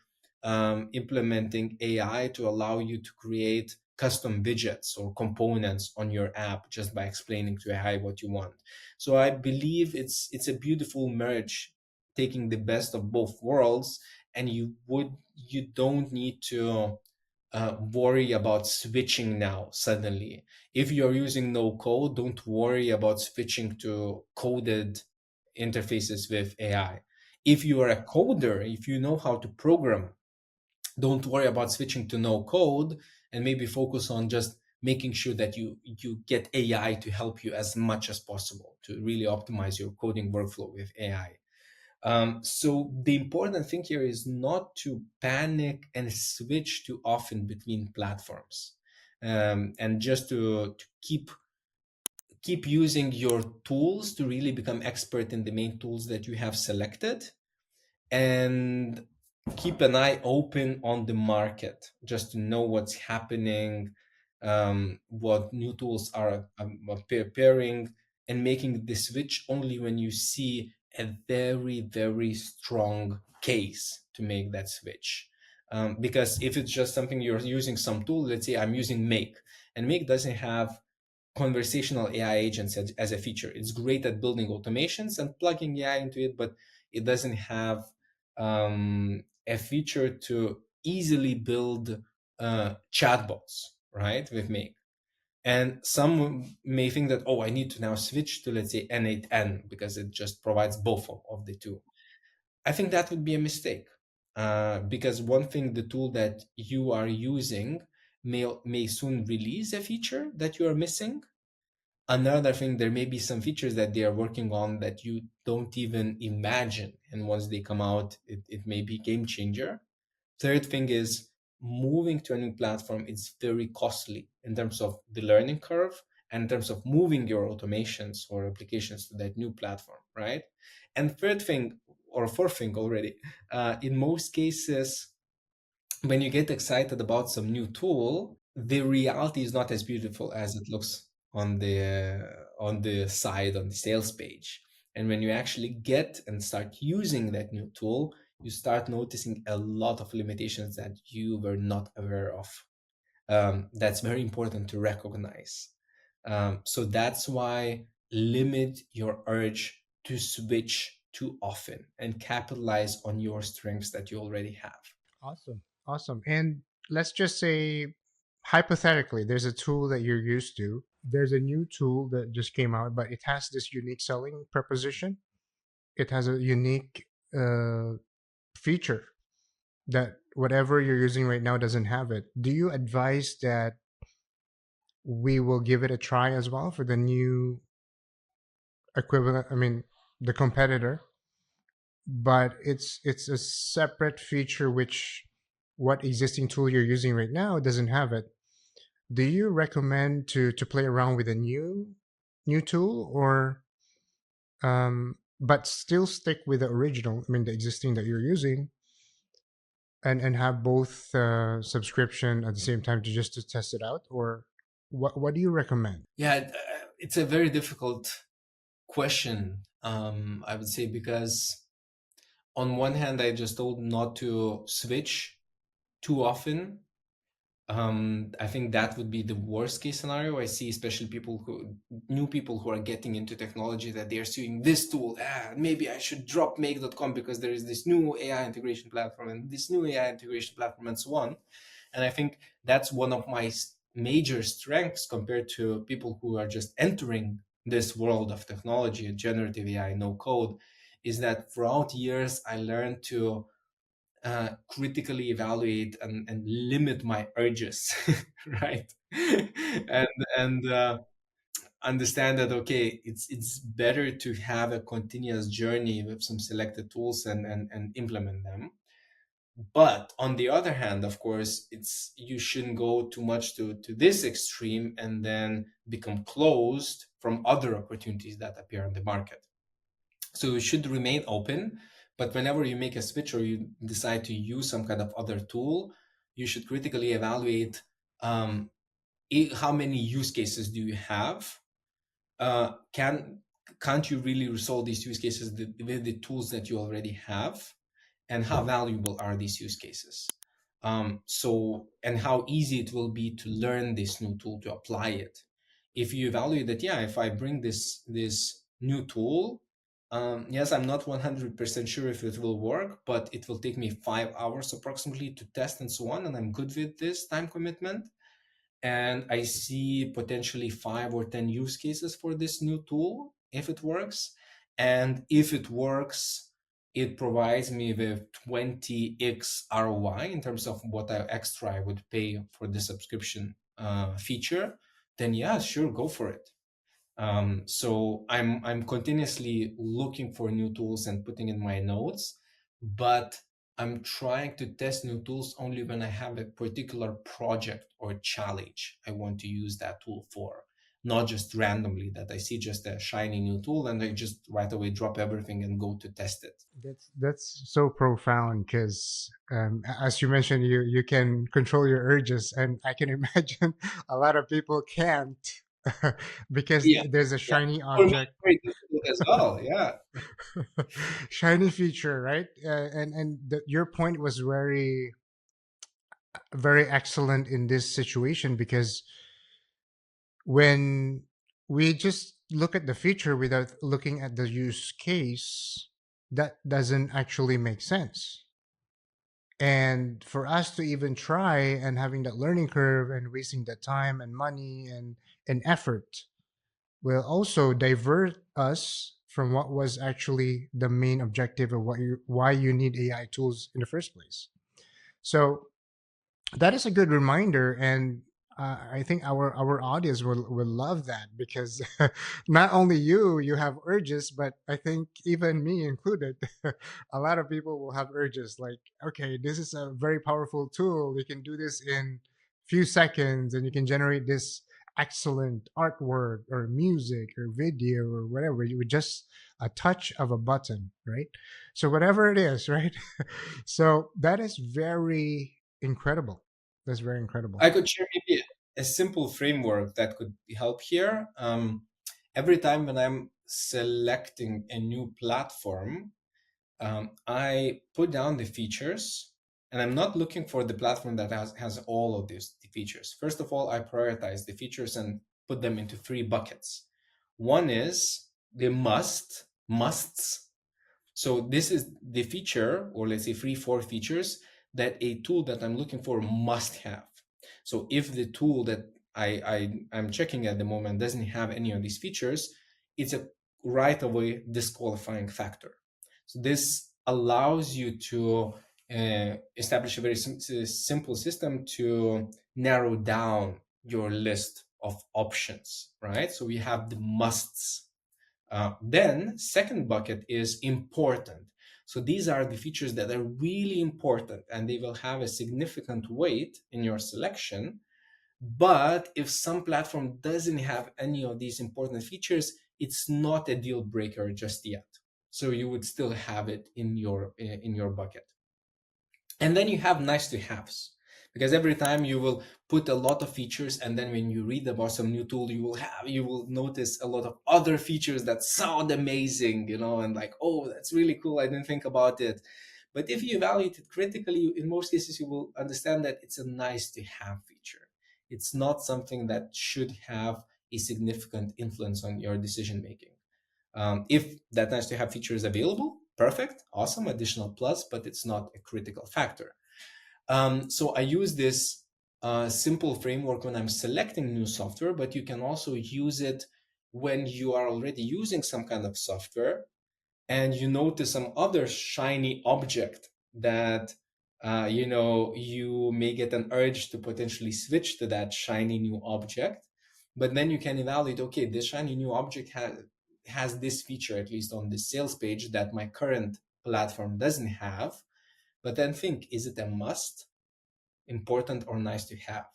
implementing AI to allow you to create custom widgets or components on your app just by explaining to AI what you want. So I believe it's a beautiful merge, taking the best of both worlds, and you don't need to worry about switching now suddenly. If you're using no code, don't worry about switching to coded interfaces with AI. If you are a coder, if you know how to program, don't worry about switching to no code, and maybe focus on just making sure that you get AI to help you as much as possible to really optimize your coding workflow with AI. So the important thing here is not to panic and switch too often between platforms, and just to keep using your tools to really become expert in the main tools that you have selected, and keep an eye open on the market just to know what's happening, what new tools are appearing, and making the switch only when you see a very, very strong case to make that switch. Because if it's just something you're using some tool, let's say I'm using Make, and Make doesn't have conversational AI agents as a feature. It's great at building automations and plugging AI into it, but it doesn't have a feature to easily build chatbots, right, with Make. And some may think that, oh, I need to now switch to, let's say, N8N because it just provides both of the two. I think that would be a mistake, because one thing, the tool that you are using may soon release a feature that you are missing. Another thing, there may be some features that they are working on that you don't even imagine, and once they come out, it may be game changer. Third thing is, moving to a new platform is very costly in terms of the learning curve and in terms of moving your automations or applications to that new platform, right? And third thing, or fourth thing already, in most cases, when you get excited about some new tool, the reality is not as beautiful as it looks on the side, on the sales page. And when you actually get and start using that new tool, you start noticing a lot of limitations that you were not aware of. That's very important to recognize. So that's why limit your urge to switch too often and capitalize on your strengths that you already have. Awesome. Awesome. And let's just say, hypothetically, there's a tool that you're used to. There's a new tool that just came out, but it has this unique selling proposition. It has a unique uh, feature that whatever you're using right now doesn't have it. Do you advise that we will give it a try as well for the new equivalent? I mean, the competitor, but it's a separate feature which what existing tool you're using right now doesn't have it. Do you recommend to play around with a new tool or but still stick with the original? I mean, the existing that you're using, and have both subscription at the same time to just to test it out, or what do you recommend? Yeah, it's a very difficult question, I would say, because on one hand, I just told not to switch too often. I think that would be the worst case scenario. I see, especially new people who are getting into technology, that they are seeing this tool. Maybe I should drop make.com because there is this new AI integration platform and this new AI integration platform and so on. And I think that's one of my major strengths compared to people who are just entering this world of technology, generative AI, no code, is that throughout years, I learned to critically evaluate and limit my urges, right? And understand that, okay, it's better to have a continuous journey with some selected tools and implement them. But on the other hand, of course, it's you shouldn't go too much to this extreme and then become closed from other opportunities that appear on the market. So you should remain open, but whenever you make a switch or you decide to use some kind of other tool, you should critically evaluate um, how many use cases do you have. Can't you really resolve these use cases with the tools that you already have, and how valuable are these use cases? And how easy it will be to learn this new tool, to apply it. If you evaluate that, yeah, if I bring this new tool, yes, I'm not 100% sure if it will work, but it will take me 5 hours approximately to test and so on, and I'm good with this time commitment. And I see potentially 5 or 10 use cases for this new tool if it works. And if it works, it provides me with 20x ROI in terms of what extra I would pay for the subscription feature. Then yeah, sure, go for it. So I'm continuously looking for new tools and putting in my notes, but I'm trying to test new tools only when I have a particular project or challenge I want to use that tool for, not just randomly that I see just a shiny new tool and I just right away drop everything and go to test it. That's so profound because, as you mentioned, you can control your urges, and I can imagine a lot of people can't because Yeah, there's a yeah. shiny For me, object, very difficult as well. Yeah. shiny feature, right? Your point was very excellent in this situation because when we just look at the feature without looking at the use case, that doesn't actually make sense. And for us to even try and having that learning curve and wasting that time and money and effort will also divert us from what was actually the main objective of why you need AI tools in the first place. So that is a good reminder, and I think our audience will love that because not only you have urges, but I think even me included, a lot of people will have urges like, okay, this is a very powerful tool. You can do this in few seconds, and you can generate this excellent artwork or music or video or whatever with just a touch of a button, right? So whatever it is, right? So that is very incredible. That's very incredible. I could share maybe a simple framework that could help here. Every time when I'm selecting a new platform, I put down the features, and I'm not looking for the platform that has all of these features. First of all, I prioritize the features and put them into three buckets. One is the musts. So this is the feature, or let's say 3, 4 features that a tool that I'm looking for must have. So if the tool that I'm checking at the moment doesn't have any of these features, it's a right away disqualifying factor. So this allows you to establish a very simple system to narrow down your list of options, right? So we have the musts. Then second bucket is important. So these are the features that are really important and they will have a significant weight in your selection. But if some platform doesn't have any of these important features, it's not a deal breaker just yet. So you would still have it in your bucket. And then you have nice to haves, because every time you will put a lot of features, and then when you read about some new tool, you will notice a lot of other features that sound amazing, and like, oh, that's really cool, I didn't think about it. But if you evaluate it critically, in most cases you will understand that it's a nice to have feature. It's not something that should have a significant influence on your decision making. If that nice to have feature is available, perfect, awesome, additional plus, but it's not a critical factor. So I use this simple framework when I'm selecting new software, but you can also use it when you are already using some kind of software and you notice some other shiny object that you may get an urge to potentially switch to that shiny new object. But then you can evaluate, okay, this shiny new object has this feature, at least on the sales page, that my current platform doesn't have. But then think, is it a must, important, or nice to have?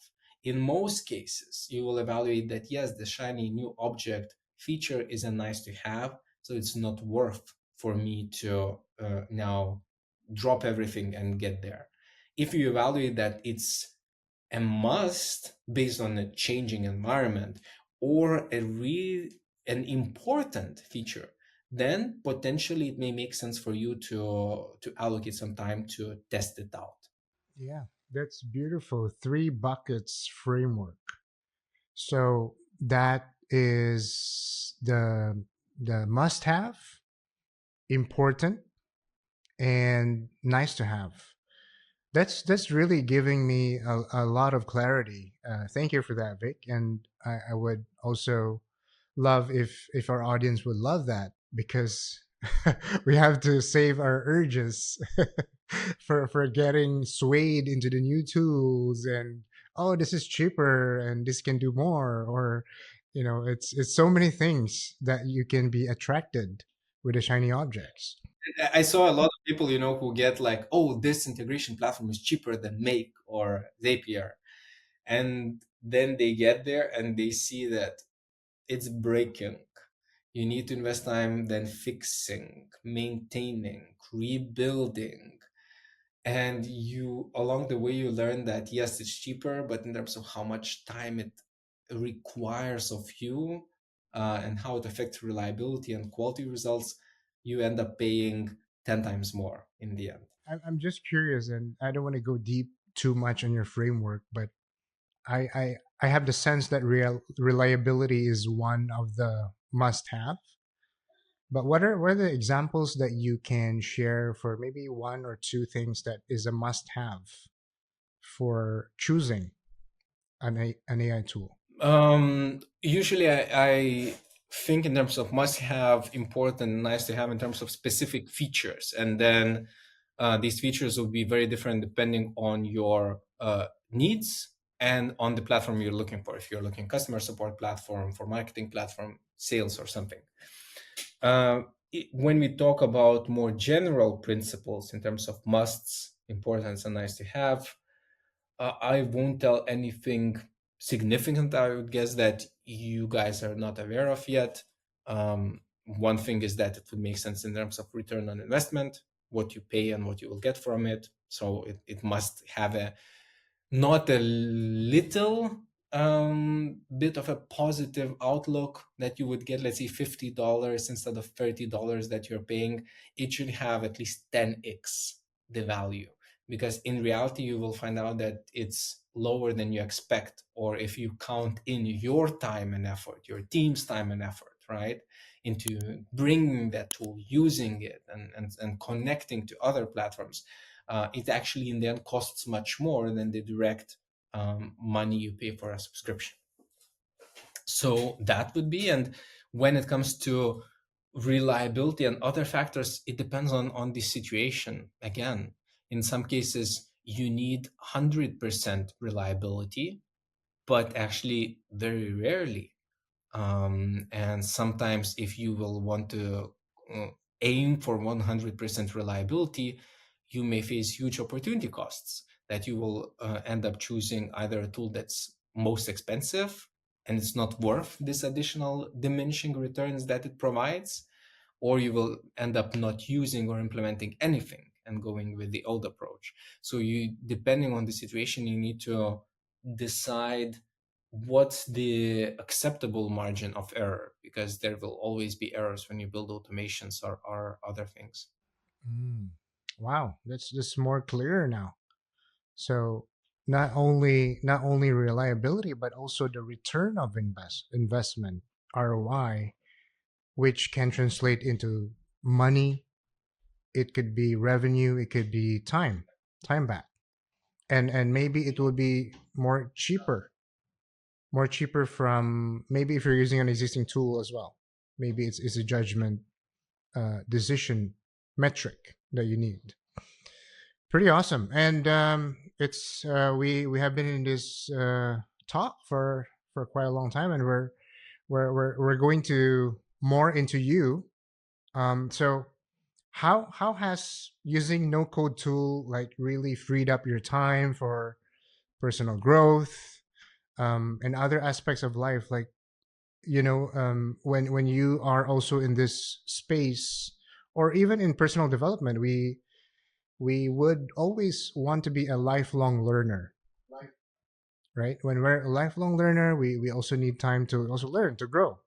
In most cases, you will evaluate that yes, the shiny new object feature is a nice to have, so it's not worth for me to now drop everything and get there. If you evaluate that it's a must based on a changing environment or an important feature, then potentially it may make sense for you to allocate some time to test it out. Yeah, that's beautiful. Three buckets framework. So that is the must have, important, and nice to have. That's really giving me a lot of clarity. Thank you for that, Vic. And I would also love if our audience would love that, because we have to save our urges for getting swayed into the new tools, and oh, this is cheaper and this can do more, or it's so many things that you can be attracted with the shiny objects. I saw a lot of people, who get like, oh, this integration platform is cheaper than Make or Zapier. And then they get there and they see that it's breaking. You need to invest time then fixing, maintaining, rebuilding. And you, along the way, you learn that yes, it's cheaper, but in terms of how much time it requires of you, and how it affects reliability and quality results, you end up paying 10 times more in the end. I'm just curious, and I don't want to go deep too much on your framework, but I have the sense that reliability is one of the must have. But what are the examples that you can share for maybe one or two things that is a must have for choosing an AI tool? Usually I think in terms of must have, important, nice to have, in terms of specific features. And then these features will be very different depending on your needs and on the platform you're looking for. If you're looking customer support platform, for marketing platform, sales, or something. When we talk about more general principles in terms of musts, importance, and nice to have, I won't tell anything significant. I would guess that you guys are not aware of yet. One thing is that it would make sense in terms of return on investment, what you pay and what you will get from it. So it must have not a little bit of a positive outlook that you would get, let's say $50 instead of $30 that you're paying. It should have at least 10x the value, because in reality you will find out that it's lower than you expect, or if you count in your time and effort, your team's time and effort, right, into bringing that tool, using it, and connecting to other platforms, it actually in the end costs much more than the direct money you pay for a subscription. So that would be, and when it comes to reliability and other factors, it depends on the situation. Again, in some cases you need 100% reliability, but actually very rarely. And sometimes if you will want to uh, aim for 100% reliability, you may face huge opportunity costs, that you will end up choosing either a tool that's most expensive and it's not worth this additional diminishing returns that it provides, or you will end up not using or implementing anything and going with the old approach. So you, depending on the situation, you need to decide what's the acceptable margin of error, because there will always be errors when you build automations or other things. Mm. Wow, that's more clear now. So not only reliability, but also the return of investment, ROI, which can translate into money. It could be revenue. It could be time back, and maybe it will be more cheaper from, maybe if you're using an existing tool as well. Maybe it's a judgment decision metric that you need. Pretty awesome. And it's we have been in this talk for quite a long time, and we're going to more into you. So how has using no code tool like really freed up your time for personal growth, and other aspects of life, like when you are also in this space, or even in personal development, we would always want to be a lifelong learner, right? When we're a lifelong learner, we also need time to also learn, to grow,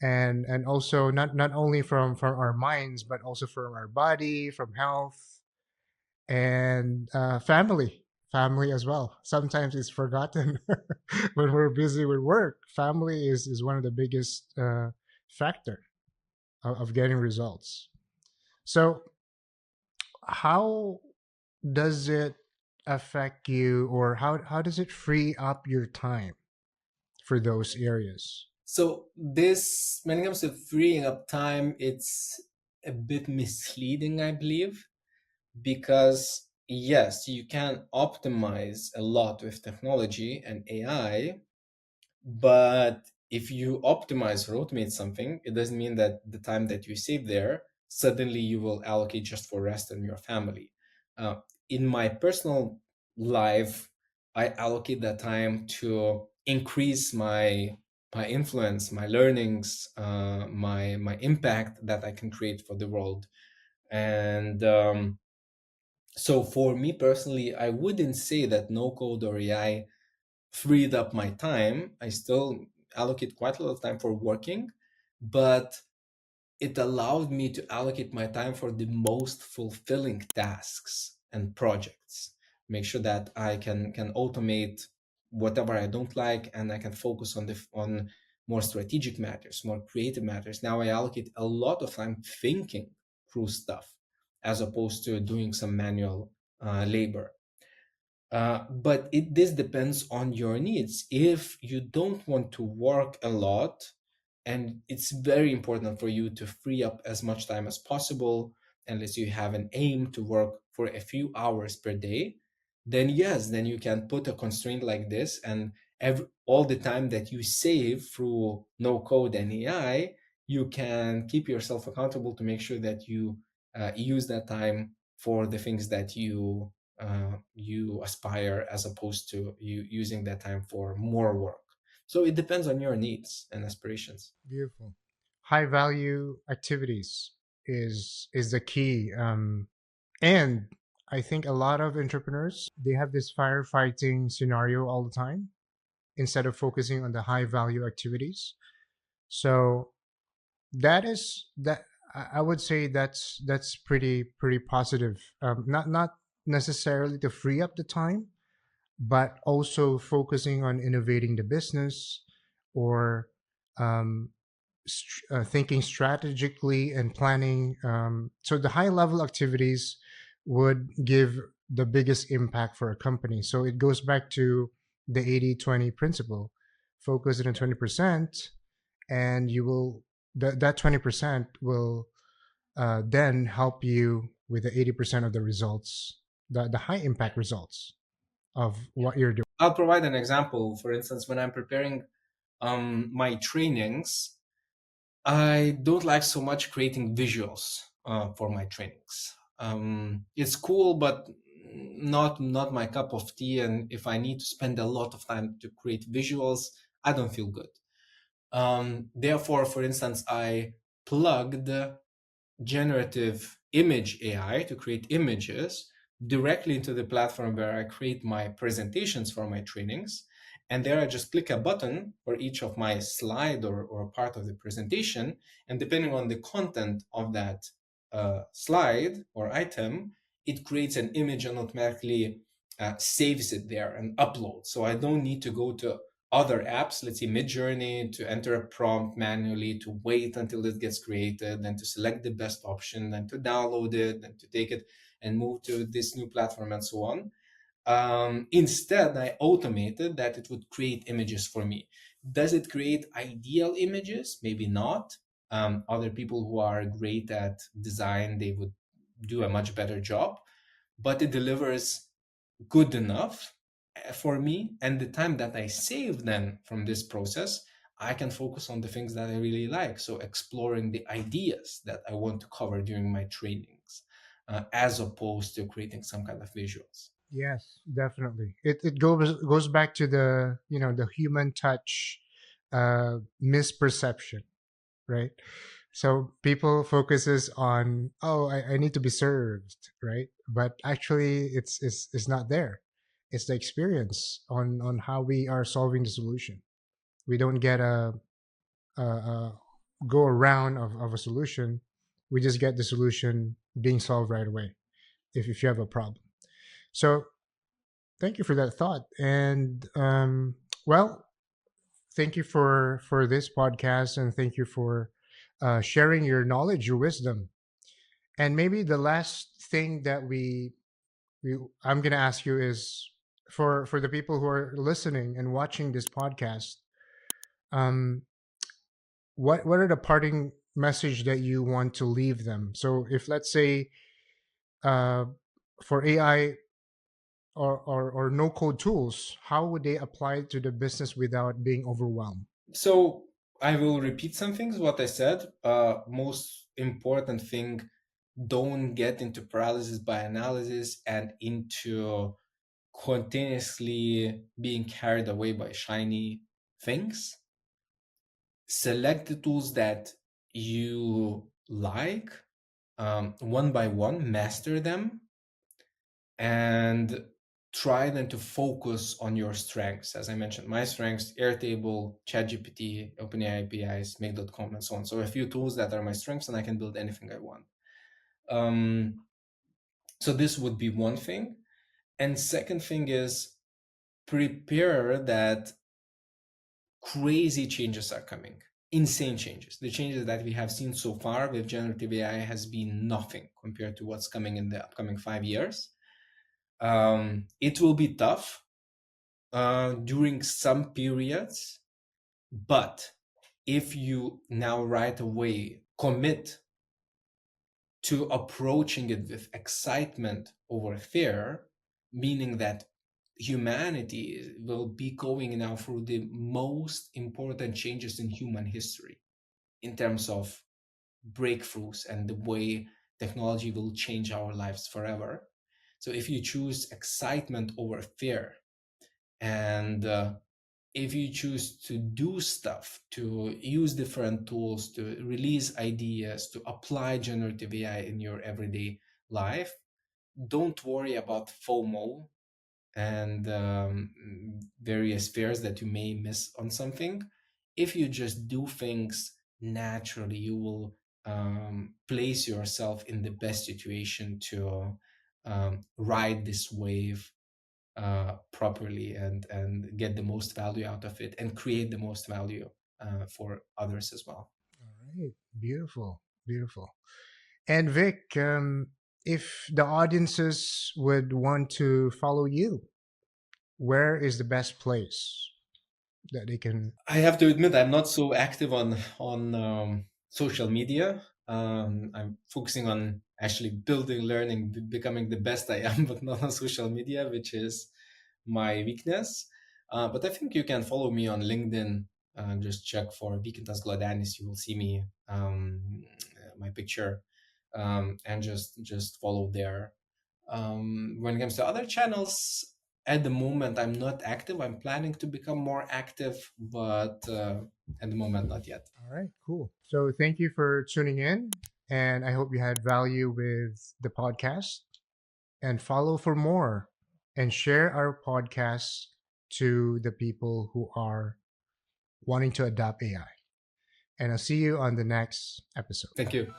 and also not only from our minds, but also from our body, from health, and family as well. Sometimes it's forgotten when we're busy with work. Family is one of the biggest factor of getting results. So how does it affect you, or how does it free up your time for those areas? So this, when it comes to freeing up time, it's a bit misleading, I believe, because yes, you can optimize a lot with technology and AI, but if you optimize or automate something, it doesn't mean that the time that you save there, suddenly you will allocate just for rest and your family. Uh, in my personal life, I allocate that time to increase my influence, my learnings, my impact that I can create for the world. And so for me personally, I wouldn't say that no code or AI freed up my time. I still allocate quite a lot of time for working, but it allowed me to allocate my time for the most fulfilling tasks and projects. Make sure that I can automate whatever I don't like, and I can focus on more strategic matters, more creative matters. Now I allocate a lot of time thinking through stuff, as opposed to doing some manual labor. But this depends on your needs. If you don't want to work a lot, and it's very important for you to free up as much time as possible, unless you have an aim to work for a few hours per day, then yes, then you can put a constraint like this, and all the time that you save through no code and AI, you can keep yourself accountable to make sure that you use that time for the things that you aspire, as opposed to you using that time for more work. So it depends on your needs and aspirations. Beautiful. High value activities is the key. And I think a lot of entrepreneurs, they have this firefighting scenario all the time instead of focusing on the high value activities. So that I would say that's pretty positive. Not necessarily to free up the time, but also focusing on innovating the business, or um, thinking strategically and planning. So the high level activities would give the biggest impact for a company. So it goes back to the 80-20 principle. Focus on 20%, and that 20% will then help you with the 80% of the results, the high impact results of what you're doing. I'll provide an example. For instance, when I'm preparing my trainings, I don't like so much creating visuals for my trainings. It's cool, but not my cup of tea. And if I need to spend a lot of time to create visuals, I don't feel good. Therefore, for instance, I plugged generative image AI to create images directly into the platform where I create my presentations for my trainings. And there I just click a button for each of my slide or part of the presentation. And depending on the content of that slide or item, it creates an image and automatically saves it there and uploads. So I don't need to go to other apps, let's say Midjourney, to enter a prompt manually, to wait until it gets created, then to select the best option, then to download it, then to take it and move to this new platform and so on. Instead, I automated that it would create images for me. Does it create ideal images? Maybe not. Other people who are great at design, they would do a much better job, but it delivers good enough for me. And the time that I save then from this process, I can focus on the things that I really like. So exploring the ideas that I want to cover during my trainings, as opposed to creating some kind of visuals. Yes, definitely. It goes back to the the human touch misperception, right? So people focuses on, oh, I need to be served, right? But actually it's not there. It's the experience on how we are solving the solution. We don't get a go around of a solution. We just get the solution being solved right away if you have a problem. So thank you for that thought. And well, thank you for this podcast, and thank you for sharing your knowledge, your wisdom. And maybe the last thing that we I'm gonna ask you is for the people who are listening and watching this podcast, um, what are the parting message that you want to leave them? So if let's say uh, for AI or no code tools, how would they apply to the business without being overwhelmed? So I will repeat some things what I said. Most important thing, don't get into paralysis by analysis and into continuously being carried away by shiny things. Select the tools that you like, one by one, master them, and try then to focus on your strengths. As I mentioned, my strengths: Airtable, ChatGPT, OpenAI APIs, Make.com, and so on. So a few tools that are my strengths, and I can build anything I want. So this would be one thing. And second thing is, prepare that crazy changes are coming. Insane changes. The changes that we have seen so far with generative AI has been nothing compared to what's coming in the upcoming 5 years. It will be tough during some periods, but if you now right away commit to approaching it with excitement over fear, meaning that humanity will be going now through the most important changes in human history in terms of breakthroughs and the way technology will change our lives forever. So if you choose excitement over fear, and if you choose to do stuff, to use different tools, to release ideas, to apply generative AI in your everyday life, don't worry about FOMO and various fears that you may miss on something. If you just do things naturally, you will place yourself in the best situation to ride this wave properly and get the most value out of it and create the most value for others as well. All right, beautiful, beautiful. And Vic, if the audiences would want to follow you, where is the best place that they can? I have to admit, I'm not so active on social media. I'm focusing on actually building, learning, becoming the best I am, but not on social media, which is my weakness. But I think you can follow me on LinkedIn. Just check for Vykintas Glodenis. You will see me, my picture, and just follow there. When it comes to other channels, at the moment, I'm not active. I'm planning to become more active, but at the moment, not yet. All right, cool. So thank you for tuning in. And I hope you had value with the podcast, and follow for more and share our podcast to the people who are wanting to adopt AI. And I'll see you on the next episode. Thank you.